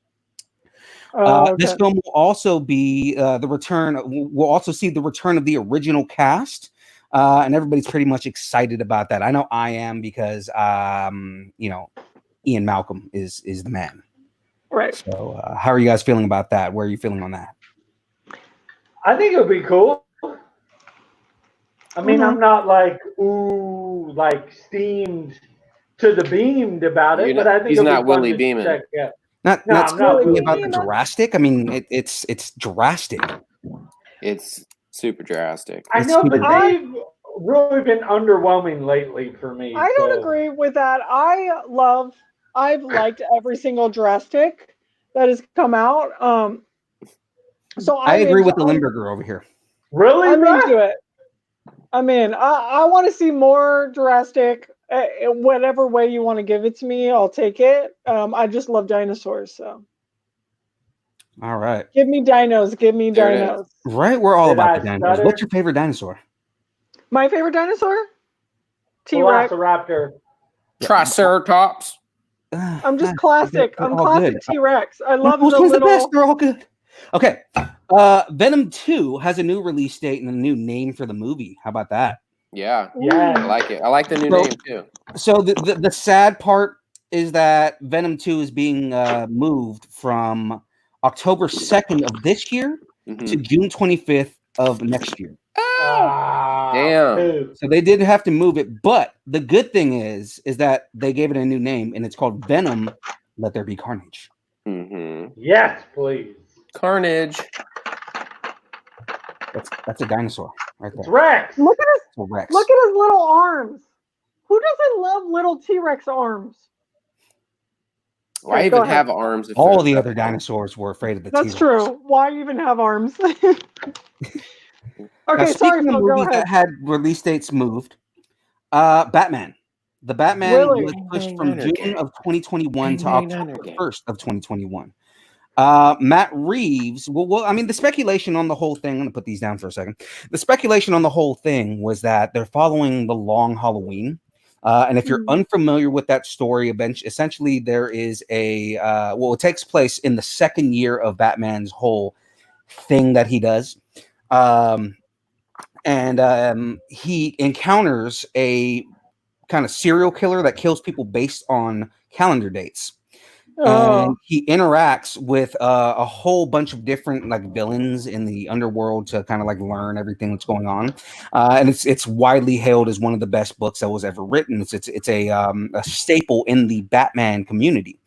This film will also be the return. We'll also see the return of the original cast, and everybody's pretty much excited about that. I know I am because Ian Malcolm is the man. Right. So, how are you guys feeling about that? Where are you feeling on that? I think it would be cool. I mean, I'm not like steamed to the beamed about it, but I think he's not Willie beaming. Not really really about the drastic. I mean, it's drastic. It's super drastic. I know, but they've really been underwhelming lately for me. I don't agree with that. I've liked every single drastic that has come out. So I agree with the Limburger over here. Really? I'm into it. I mean, I want to see more drastic. Whatever way you want to give it to me, I'll take it. I just love dinosaurs, so. All right. Give me dinos. Give me dinos. Right, we're all about the dinos. What's your favorite dinosaur? My favorite dinosaur? T-Rex. Velociraptor. Triceratops. I'm just classic. I'm classic T-Rex. I love Which the one's little. The best? They're all good. Okay. Venom 2 has a new release date and a new name for the movie. How about that? Yeah. I like it. I like the new name too. So the sad part is that Venom 2 is being moved from October 2nd of this year to June 25th of next year. Damn. So they did have to move it, but the good thing is that they gave it a new name, and it's called Venom: Let There Be Carnage. Yes, please. Carnage. That's a dinosaur right there. It's Rex. Look at his Rex. Look at his little arms. Who doesn't love little T-Rex arms? Why even have arms? All the other dinosaurs were afraid of the T-Rex. That's true. Why even have arms? Okay, now, sorry, speaking of Phil, movies that had release dates moved, Batman. The Batman was pushed from June of 2021 to October 1st of 2021. Matt Reeves. Well, I mean, the speculation on the whole thing. I'm gonna put these down for a second. The speculation on the whole thing was that they're following the Long Halloween. And if you're unfamiliar with that story, essentially there is it takes place in the second year of Batman's whole thing that he does. And he encounters a kind of serial killer that kills people based on calendar dates. And he interacts with a whole bunch of different villains in the underworld to kind of learn everything that's going on. And it's widely hailed as one of the best books that was ever written. It's a staple in the Batman community.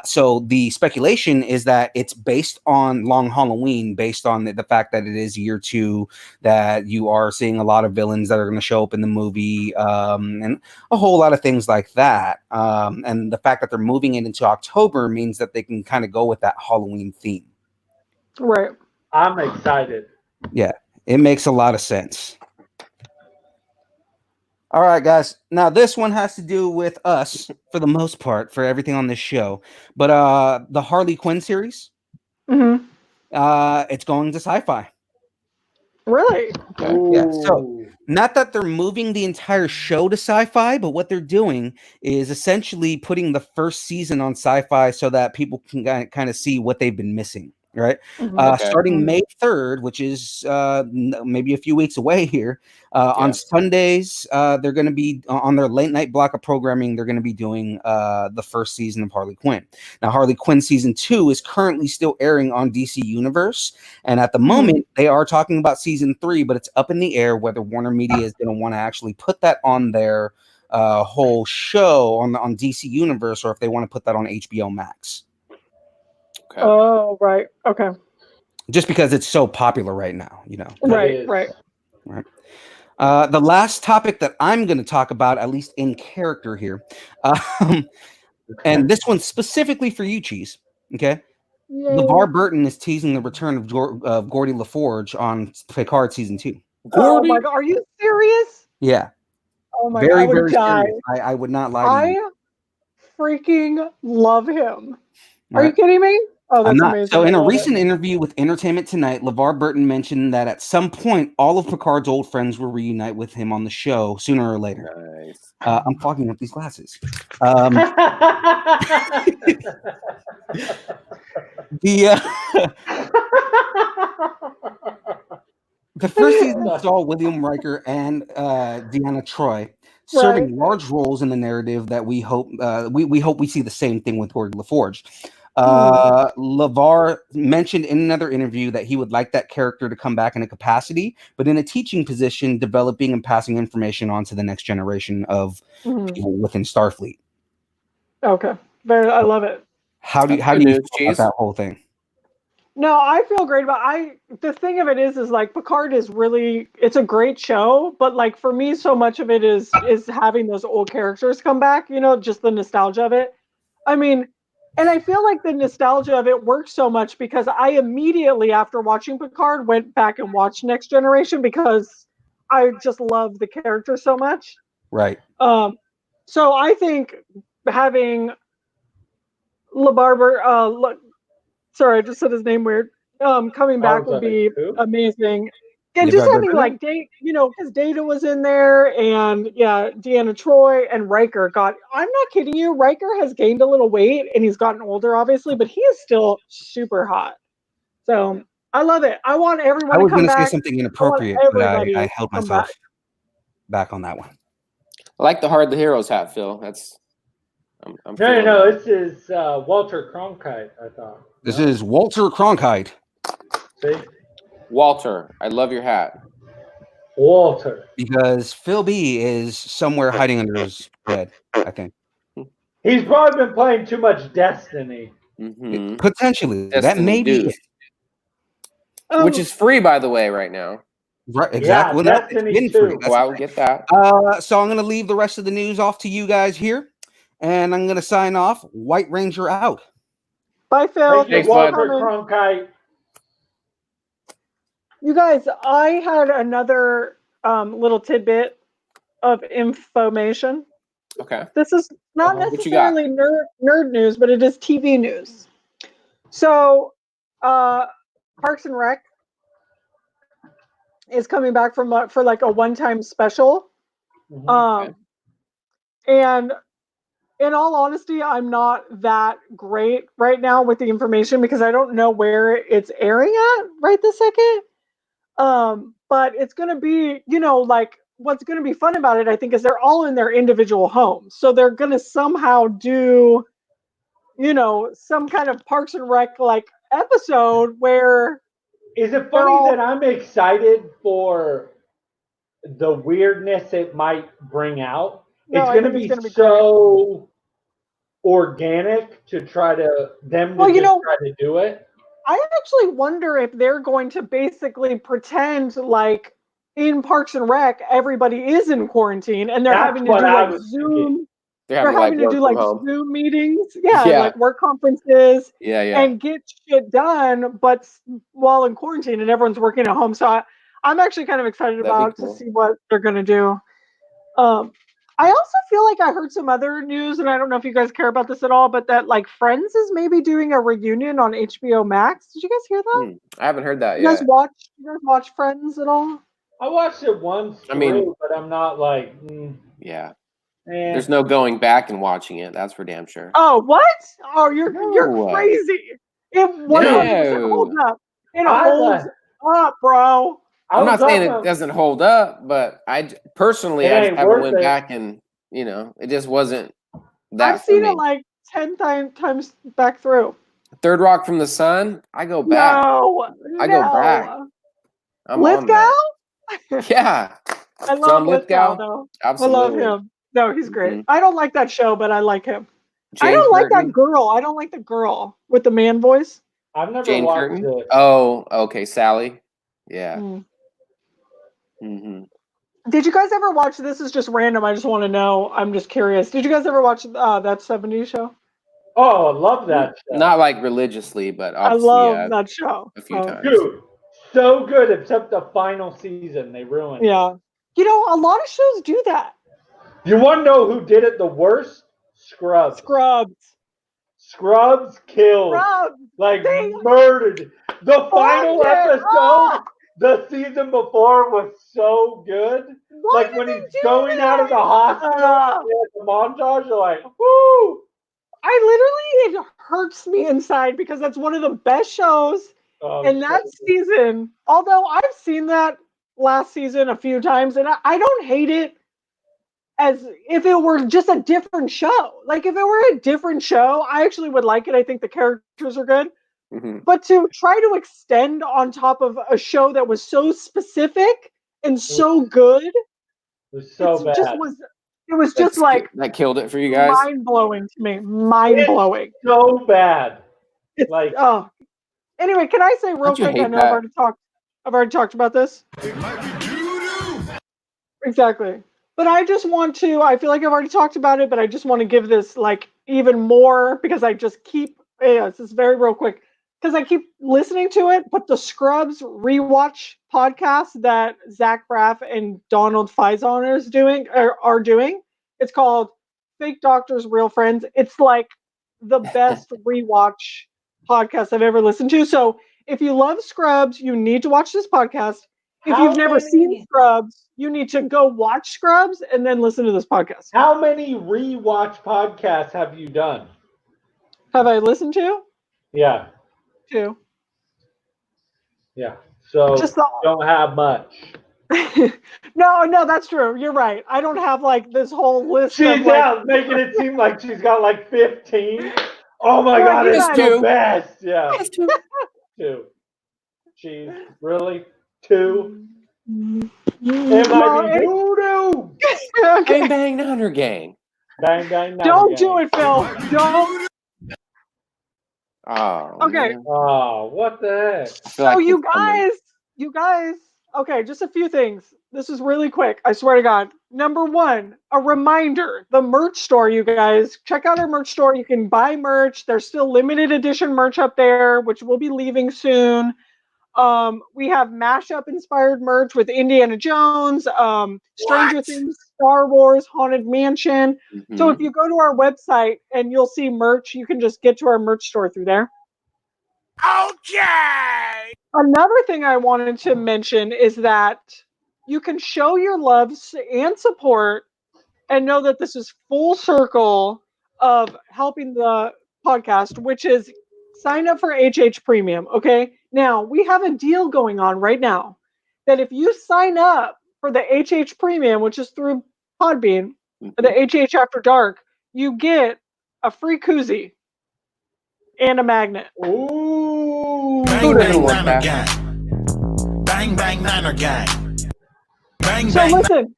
So the speculation is that it's based on Long Halloween, based on the fact that it is year 2, that you are seeing a lot of villains that are going to show up in the movie, and a whole lot of things like that. And the fact that they're moving it into October means that they can kind of go with that Halloween theme. Right. I'm excited. Yeah, it makes a lot of sense. All right, guys. Now, this one has to do with us for the most part, for everything on this show. But the Harley Quinn series, it's going to Sci-Fi. Really? Yeah. So, not that they're moving the entire show to Sci-Fi, but what they're doing is essentially putting the first season on Sci-Fi so that people can kind of see what they've been missing. Right. Starting May 3rd, which is maybe a few weeks away here, on Sundays, they're going to be on their late night block of programming. They're going to be doing the first season of Harley Quinn. Now, Harley Quinn season 2 is currently still airing on DC Universe. And at the moment, they are talking about season 3, but it's up in the air whether Warner Media is going to want to actually put that on their whole show on DC Universe, or if they want to put that on HBO Max. Okay. Oh, right. Okay. Just because it's so popular right now, Right. The last topic that I'm going to talk about, at least in character here, and this one's specifically for you, Cheese. Okay. Yay. LeVar Burton is teasing the return of Geordie LaForge on Picard season 2. Oh my god, are you serious? Yeah. Oh my Very, god, I would very die. serious. I would not lie to you. I freaking love him. Are Right. you kidding me? Oh, I'm that's not. amazing. So, in I a love recent it. interview with Entertainment Tonight, LeVar Burton mentioned that at some point, all of Picard's old friends will reunite with him on the show sooner or later. Nice. I'm fogging up these glasses. The first season saw William Riker and Deanna Troi serving large roles in the narrative that we hope we see the same thing with Geordie LaForge. LeVar mentioned in another interview that he would like that character to come back in a capacity, but in a teaching position, developing and passing information on to the next generation of people within Starfleet. Okay, I love it. How do you feel about that whole thing? No, I feel great about the thing of it is like Picard is really, it's a great show, but like for me so much of it is having those old characters come back, you know, just the nostalgia of it. I mean, and I feel like the nostalgia of it works so much because I immediately after watching Picard went back and watched Next Generation because I just love the character so much. Right. So I think having LeBarber, sorry, I just said his name weird. Coming back would be amazing. And just having like because Data was in there, and yeah, Deanna Troi and Riker got. I'm not kidding you. Riker has gained a little weight, and he's gotten older, obviously, but he is still super hot. So I love it. I want everyone. I was going to say something inappropriate, but I held myself back on that one. I like the Hard the Heroes hat, Phil. That's. I'm No. This is Walter Cronkite. I thought. This is Walter Cronkite. See? Walter, I love your hat. Walter. Because Phil B is somewhere hiding under his bed, I think. He's probably been playing too much Destiny. Mm-hmm. Potentially. Destiny that may be it. Which is free, by the way, right now. Right, exactly. Yeah, Destiny too. Go out and get that. So I'm going to leave the rest of the news off to you guys here. And I'm going to sign off. White Ranger out. Bye, Phil. Thanks, Walter Cronkite. You guys, I had another little tidbit of information. Okay. This is not necessarily nerd news, but it is TV news. So, Parks and Rec is coming back for like a one-time special. Okay. And in all honesty, I'm not that great right now with the information because I don't know where it's airing at right this second. But it's going to be, like what's going to be fun about it, I think, is they're all in their individual homes. So they're going to somehow do, some kind of Parks and Rec like episode where. Is it funny that I'm excited for the weirdness it might bring out? No, it's going to be so organic to try to try to do it. I actually wonder if they're going to basically pretend like in Parks and Rec everybody is in quarantine and they're having to do like Zoom. They're having to do like Zoom meetings, like work conferences, and get shit done, but while in quarantine and everyone's working at home. So I'm actually kind of excited to see what they're gonna do. I also feel like I heard some other news, and I don't know if you guys care about this at all, but that like Friends is maybe doing a reunion on HBO Max. Did you guys hear that? I haven't heard that yet. You guys watch Friends at all? I watched it once, but I'm not like. Yeah. There's no going back and watching it. That's for damn sure. Oh, what? Oh, you're crazy. It 100% holds up. It holds up, bro. I'm not saying it doesn't hold up, but I personally just haven't went back and it just wasn't that. I've seen it like 10 times back through. Third Rock from the Sun. I go back. I go back. Lithgow? Yeah. I love Lithgow though. Absolutely. I love him. No, he's great. Mm-hmm. I don't like that show, but I like him. I don't like that girl. I don't like the girl with the man voice. I've never watched it. Oh, okay, Sally. Yeah. Mm-hmm. Did you guys ever watch? This is just random. I just want to know. I'm just curious. Did you guys ever watch that '70s show? Oh, I love that show. Not like religiously, but I obviously, love that show. a few times. Dude, so good, except the final season. They ruined it. Yeah. You know, a lot of shows do that. You want to know who did it the worst? Scrubs. Scrubs killed. Scrubs. Like, They murdered. The final fucked it episode, up. the season before, was so good. Why Like, did when they he's do going that? out of the hospital, the montage, you're like, whoo! It hurts me inside because that's one of the best shows. And that season, although I've seen that last season a few times, and I don't hate it as if it were just a different show. Like, if it were a different show, I actually would like it. I think the characters are good. Mm-hmm. But to try to extend on top of a show that was so specific and so good, It was so bad. It was just like that killed it for you guys. mind blowing to me. Mind blowing. So bad. It's Like, oh. Anyway, can I say real Don't you quick? hate I know that? I've already talked about this. Exactly. But I just want to. I feel like I've already talked about it, but I just want to give this like even more because I just keep. Yeah, this is very real quick because I keep listening to it. But the Scrubs rewatch podcast that Zach Braff and Donald Faison are doing. It's called Fake Doctors, Real Friends. It's like the best rewatch podcast I've ever listened to. So if you love Scrubs, you need to watch this podcast. If you've never seen Scrubs, you need to go watch Scrubs and then listen to this podcast. How many rewatch podcasts have you done? Have I listened to? Yeah. 2. Yeah. So Just don't have much. No, that's true. You're right. I don't have like this whole list She's of like, out making it seem like she's got like 15. Oh my God, you it's guys- the best. Yeah. 2. Jeez, really? 2? It might be doo-doo. Okay. Bang bang Niner gang. Bang, bang, Don't do it, Phil. Don't. Oh. Okay. Man. Oh, what the heck? I feel So like you it's coming. guys. Okay, just a few things. This is really quick. I swear to God. Number 1, a reminder: the merch store. You guys check out our merch store. You can buy merch. There's still limited edition merch up there, which will be leaving soon. We have mashup inspired merch with Indiana Jones, Stranger Things, Star Wars, Haunted Mansion. Mm-hmm. So if you go to our website and you'll see merch, you can just get to our merch store through there. Okay. Another thing I wanted to mention is that you can show your love and support and know that this is full circle of helping the podcast, which is sign up for HH Premium. Okay. Now we have a deal going on right now that if you sign up for the HH Premium, which is through Podbean, the HH After Dark, you get a free koozie and a magnet. Ooh. Who doesn't want that? Bang bang Niner gang. Bang So bang. listen,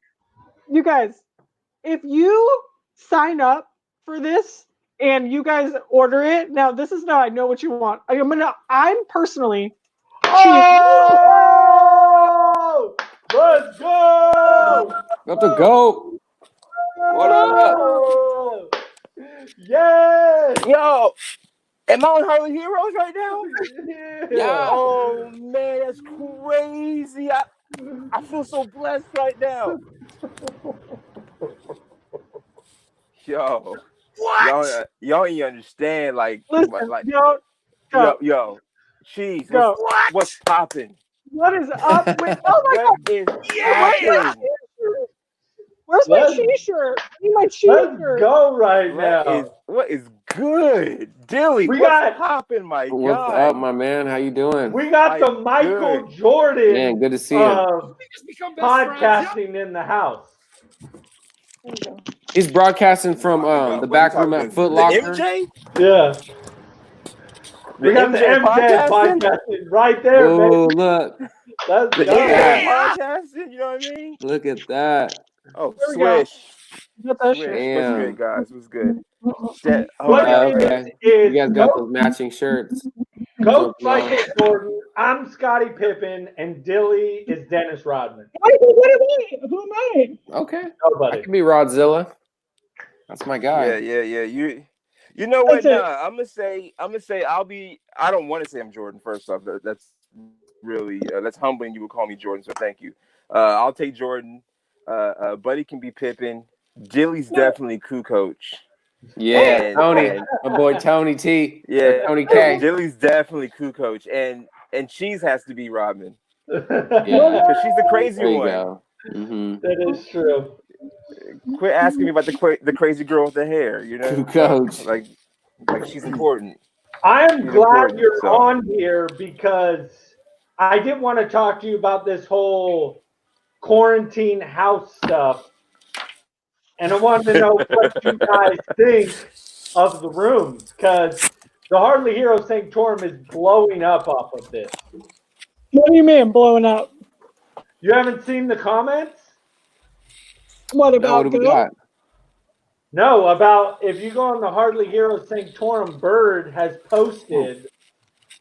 you guys, if you sign up for this and you guys order it, now this is not I know what you want. I'm personally Oh! Let's go! Got to go. What up? Oh! Yes! Yo, am I on Harley Heroes right now? Yeah. Oh man, that's crazy. I feel so blessed right now. Yo, What? y'all ain't understand. Like, listen, like, go. yo, cheese. Go. What's popping? What is up with oh my god, What is Yeah. popping? where's my Let's- t-shirt? I need my Let's t-shirt. go right now. What is good, Dilly? We What's got- popping, my What's guy? up, my man? How you doing? We got the I'm Michael good. Jordan Man, good to see you. of podcasting in the house. He's broadcasting from the back room at Foot The Locker. MJ? Yeah. We got the MJ MJ podcasting right there, Oh, baby. look. Let's The go. MJ podcasting, you know what I mean? Look at that. Oh, There we go. swish. Get that Swish. shit. What's Damn. good, guys? What's good? Shit. What Hold it on. okay. is You guys got those matching shirts. Coach What's up, Michael Jordan, I'm Scottie Pippen, and Dilly is Dennis Rodman. What am I? Who am I? Okay. I Nobody. can be Rodzilla. That's my guy. Yeah. You know what? That's it. Nah, I'm gonna say I don't want to say I'm Jordan. First off, that's really that's humbling. You would call me Jordan, so thank you. I'll take Jordan. Buddy can be Pippen. Dilly's definitely Coach. Yeah, And Tony, my boy Tony T. Or yeah, Tony K. Dilly's definitely Coach. And Cheese has to be Rodman Yeah, because she's the crazy there you one. go. Mm-hmm. That is true. Quit asking me about the crazy girl with the hair. You know, Coach. like she's important. I am She's glad important, you're so. on here because I did want to talk to you about this whole quarantine house stuff. And I wanted to know what you guys think of the rooms because the Hardly Hero Sanctorum is blowing up off of this. What do you mean blowing up? You haven't seen the comments? What No, about what do we Bill? got? No, about if you go on the Hardly Hero Sanctorum, Bird has posted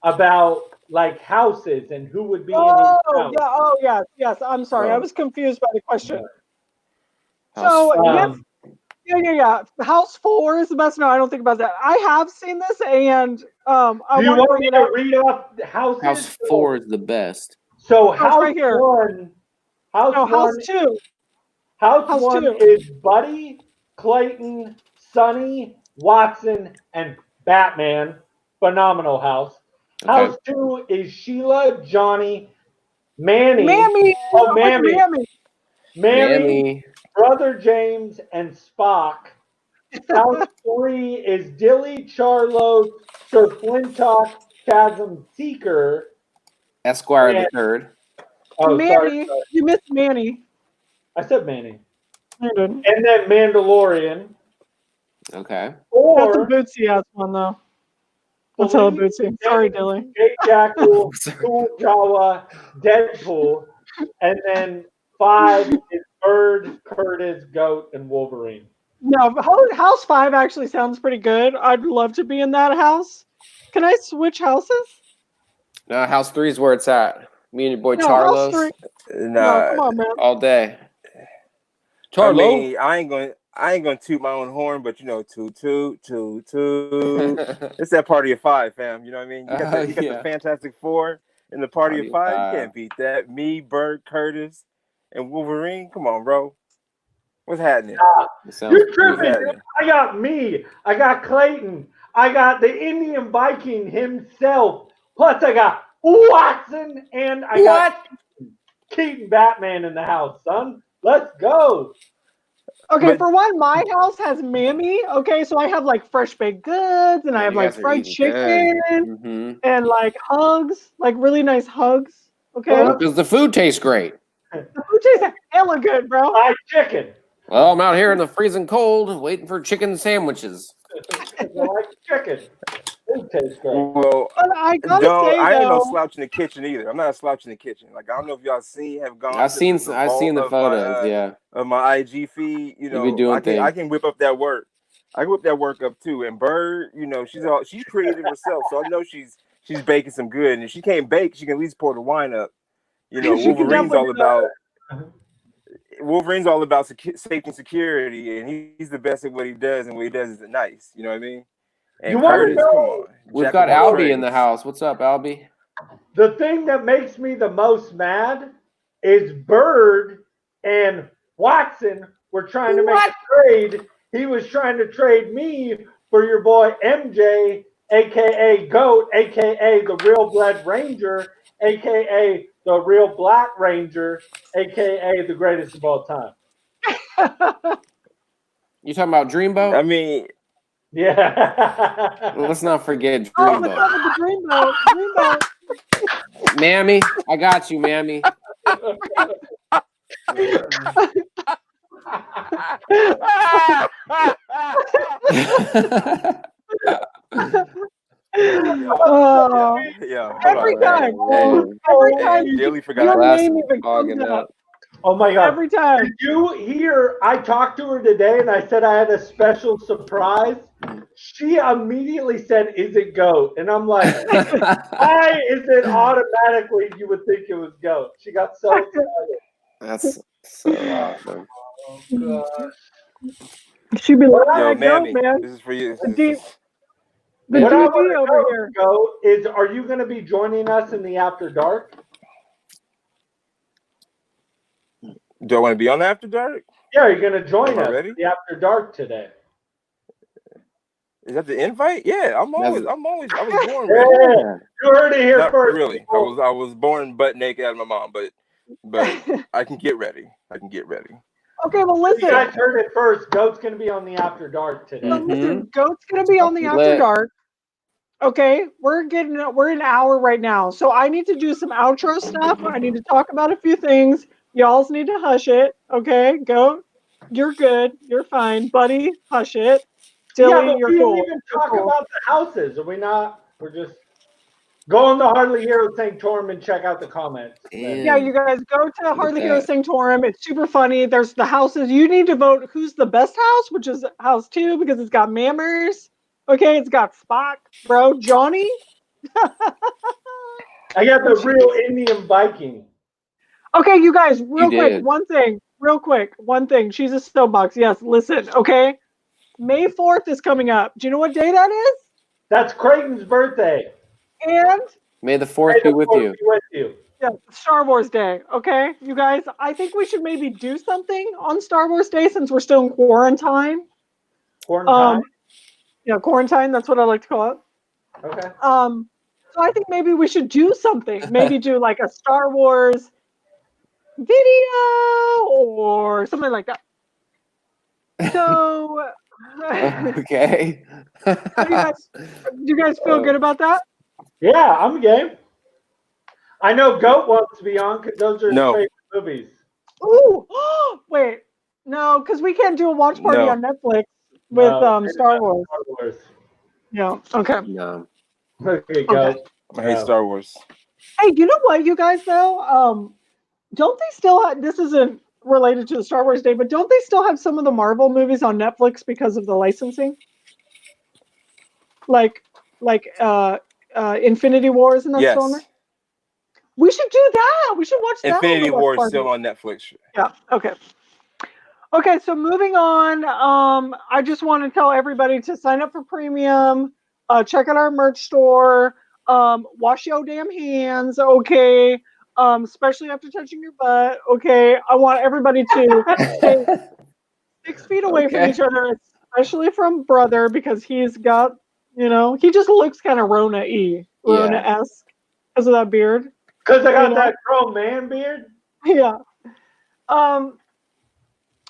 about like houses and who would be in each Oh house. yeah. Oh yes. Yes. I'm sorry. I Oh. was confused by the question. House So four. yes. Yeah. House 4 is the best. No, I don't think about that. I have seen this, and I Do you want to want bring me it to up. read off the houses? House 4 is the best. So it's house right here. 1, house No, House 1, 2. house House 1 2. is Buddy, Clayton, Sonny, Watson, and Batman. Phenomenal house. Okay. House 2 is Sheila, Johnny, Manny. Mammy. Oh, I like Mammy. Mammy. Mammy, Brother James, and Spock. House 3 is Dilly, Charlo, Sir Flintock, Chasm Seeker. Esquire Yeah. the Third. Oh, Manny. sorry. You missed Manny. I said Manny. You didn't. And then Mandalorian. Okay. That's a Or Bootsy ass one though. That's hella Bootsy. Sorry, Dilly. Jake Jackal, Sorry. Cool Jawa, Deadpool. And then 5 is Bird, Curtis, Goat, and Wolverine. No, House 5 actually sounds pretty good. I'd love to be in that house. Can I switch houses? No, House 3 is where it's at. Me and your boy No, House Charlos 3. No, Nah, come on, man. all day. I Charlo. mean, I ain't gonna toot my own horn, but toot. It's that party of 5, fam. You know what I mean? You got the Yeah. Fantastic Four and the party of 5. You 5. can't beat that. Me, Bert, Curtis, and Wolverine. Come on, bro. What's happening? It sounds You're pretty tripping. good. Dude. I got me. I got Clayton. I got the Indian Viking himself. Plus, I got Watson and I got Keaton Batman in the house, son. Let's go. Okay, But- for one, my house has Mammy. Okay, so I have like fresh baked goods, and I have You like guys are fried eating chicken, Mm-hmm. and like hugs, like really nice hugs. Okay, Because the food tastes great. the food tastes hella good, bro. Fried chicken. Well, I'm out here in the freezing cold waiting for chicken sandwiches. I like chicken. It tastes great. Well, But I gotta no, say I ain't no though, slouch in the kitchen either. I'm not a slouch in the kitchen. Like I don't know if y'all have gone. I've to seen the the vault of photos, my, yeah. of my IG feed. You be doing I can whip up that work. I can whip that work up too. And Bird, she's creative herself, so I know she's baking some good. And if she can't bake, she can at least pour the wine up. She can Wolverine's all definitely do about. Wolverine's all about safety and security, and he's the best at what he does, and what he does is nice. You know what I mean? And You wanna Curtis, know- come on. We've Jack got of all Albie in the trades. house. What's up, Albie? The thing that makes me the most mad is Bird and Watson were trying to make a trade. He was trying to trade me for your boy MJ, aka Goat, aka the Real Blood Ranger, aka the Real Black Ranger, aka the greatest of all time. You talking about Dreamboat? I mean, Yeah. Let's not forget oh, what's up Dreamboat. with the Dreamboat? Mammy, I got you, Mammy. Oh, yeah. every time, every time, Dilly forgot. your Glass name even fogging comes up. up. Oh my God. Every time. Did you hear? I talked to her today and I said I had a special surprise. She immediately said, "Is it Goat?" And I'm like, why is it automatically you would think it was Goat? She got so excited. That's so awesome. Oh, gosh. She be like, Yo, "I go, Mammy, man." this is for you. Deep. The What I DD want over here. to go is, are you going to be joining us in the After Dark? Do I want to be on the After Dark? Yeah, you're going to join Am I us ready? in the After Dark today. Is that the invite? Yeah, I was born ready. Yeah, you heard it here Not first. really. People. I was born butt naked out of my mom, but I can get ready. I can get ready. Okay, well, You listen. guys heard it first. Goat's going to be on the After Dark today. So listen, Goat's gonna be on the After Lit. Dark. Okay, we're an hour right now, so I need to do some outro stuff. I need to talk about a few things. Y'all's need to hush it. Okay, Goat, you're good. You're fine, buddy. Hush it. Dilly, Yeah, but you're we cool. didn't even You're talk cool. about the houses. Are we not? We're just go on the Hardly Heroes Sanctorum and check out the comments. Yeah, you guys go to Hardly Heroes that. Sanctorum. It's super funny. There's the houses. You need to vote who's the best house, which is house 2 because it's got Mammers. Okay, it's got Spock, bro, Johnny. I got the real Indian Viking. Okay, you guys, real You quick, did. one thing. She's a soapbox. Yes, listen, okay? May 4th is coming up. Do you know what day that is? That's Creighton's birthday. And May the 4th be with you. yeah, Star Wars Day. Okay, you guys, I think we should maybe do something on Star Wars Day since we're still in quarantine. Quarantine? Yeah, quarantine, that's what I like to call it. Okay. So I think maybe we should do something. Maybe do like a Star Wars video or something like that. So Okay. do you guys feel good about that? Yeah, I'm game. I know Goat wants to be on because those are his favorite movies. Ooh, wait, no, because we can't do a watch party on Netflix with Star Wars. Yeah. Okay. No. Okay, Goat. I hate Star Wars. Hey, you know what, you guys though? Don't they still have, this isn't related to the Star Wars Day, but don't they still have some of the Marvel movies on Netflix because of the licensing? Like Infinity Wars and that's still on there? We should do that. We should watch that. Infinity War is still on Netflix. Yeah. Okay. Okay. So moving on. I just want to tell everybody to sign up for premium. Check out our merch store. Wash your damn hands. Okay. Especially after touching your butt. Okay. I want everybody to stay 6 feet away from each other, especially from brother, because he's got, he just looks kind of Rona-esque because of that beard. Because I got that grown man beard? Yeah.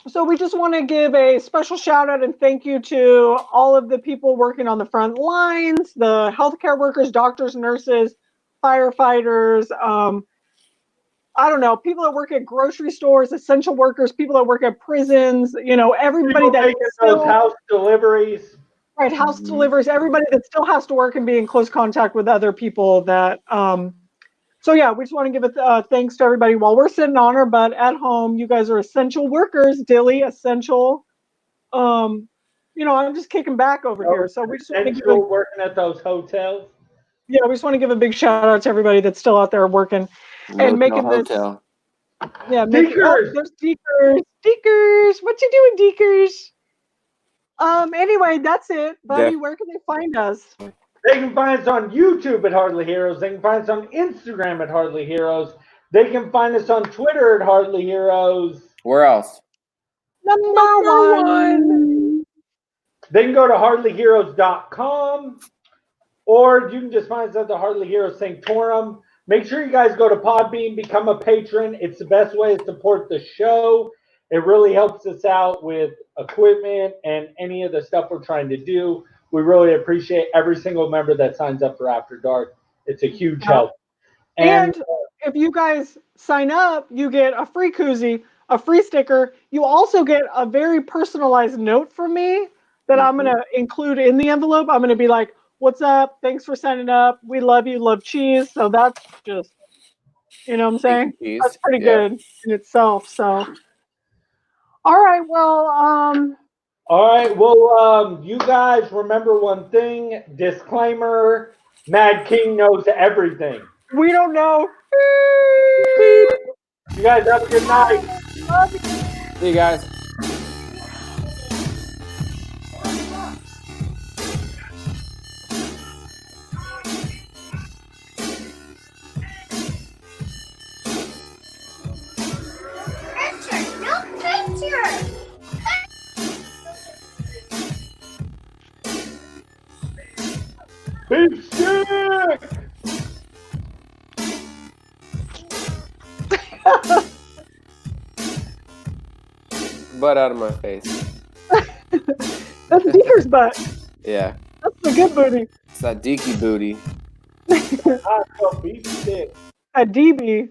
So we just want to give a special shout out and thank you to all of the people working on the front lines, the healthcare workers, doctors, nurses, firefighters, I don't know, people that work at grocery stores, essential workers, people that work at prisons, everybody that making those house deliveries. Right, house deliveries, everybody that still has to work and be in close contact with other people that so yeah, we just want to give a thanks to everybody while we're sitting on our butt at home. You guys are essential workers, Dilly, essential. I'm just kicking back over here. So we just want to give working at those hotels. Yeah, we just want to give a big shout out to everybody that's still out there working and making this. Yeah, Deekers. There's Deekers. What you doing, Deekers? Anyway, that's it, buddy. Where can they find us? They can find us on YouTube at Hardly Heroes. They can find us on Instagram at Hardly Heroes. They can find us on Twitter at Hardly Heroes. Where else? Number one. They can go to hardlyheroes.com, or you can just find us at the Hardly Heroes Sanctorum. Make sure you guys go to Podbean, become a patron. It's the best way to support the show. It really helps us out with equipment and any of the stuff we're trying to do. We really appreciate every single member that signs up for After Dark. It's a huge help. And if you guys sign up, you get a free koozie, a free sticker. You also get a very personalized note from me that I'm going to include in the envelope. I'm going to be like, what's up? Thanks for signing up. We love you. Love cheese. So that's just, what I'm saying? That's pretty good in itself. So, all right. Well, all right. Well, you guys remember one thing. Disclaimer: Mad King knows everything. We don't know. You guys have a good night. See you guys. butt out of my face. That's Deeker's butt. Yeah, That's the good booty. it's that deaky booty. Hot beef stick. A DB.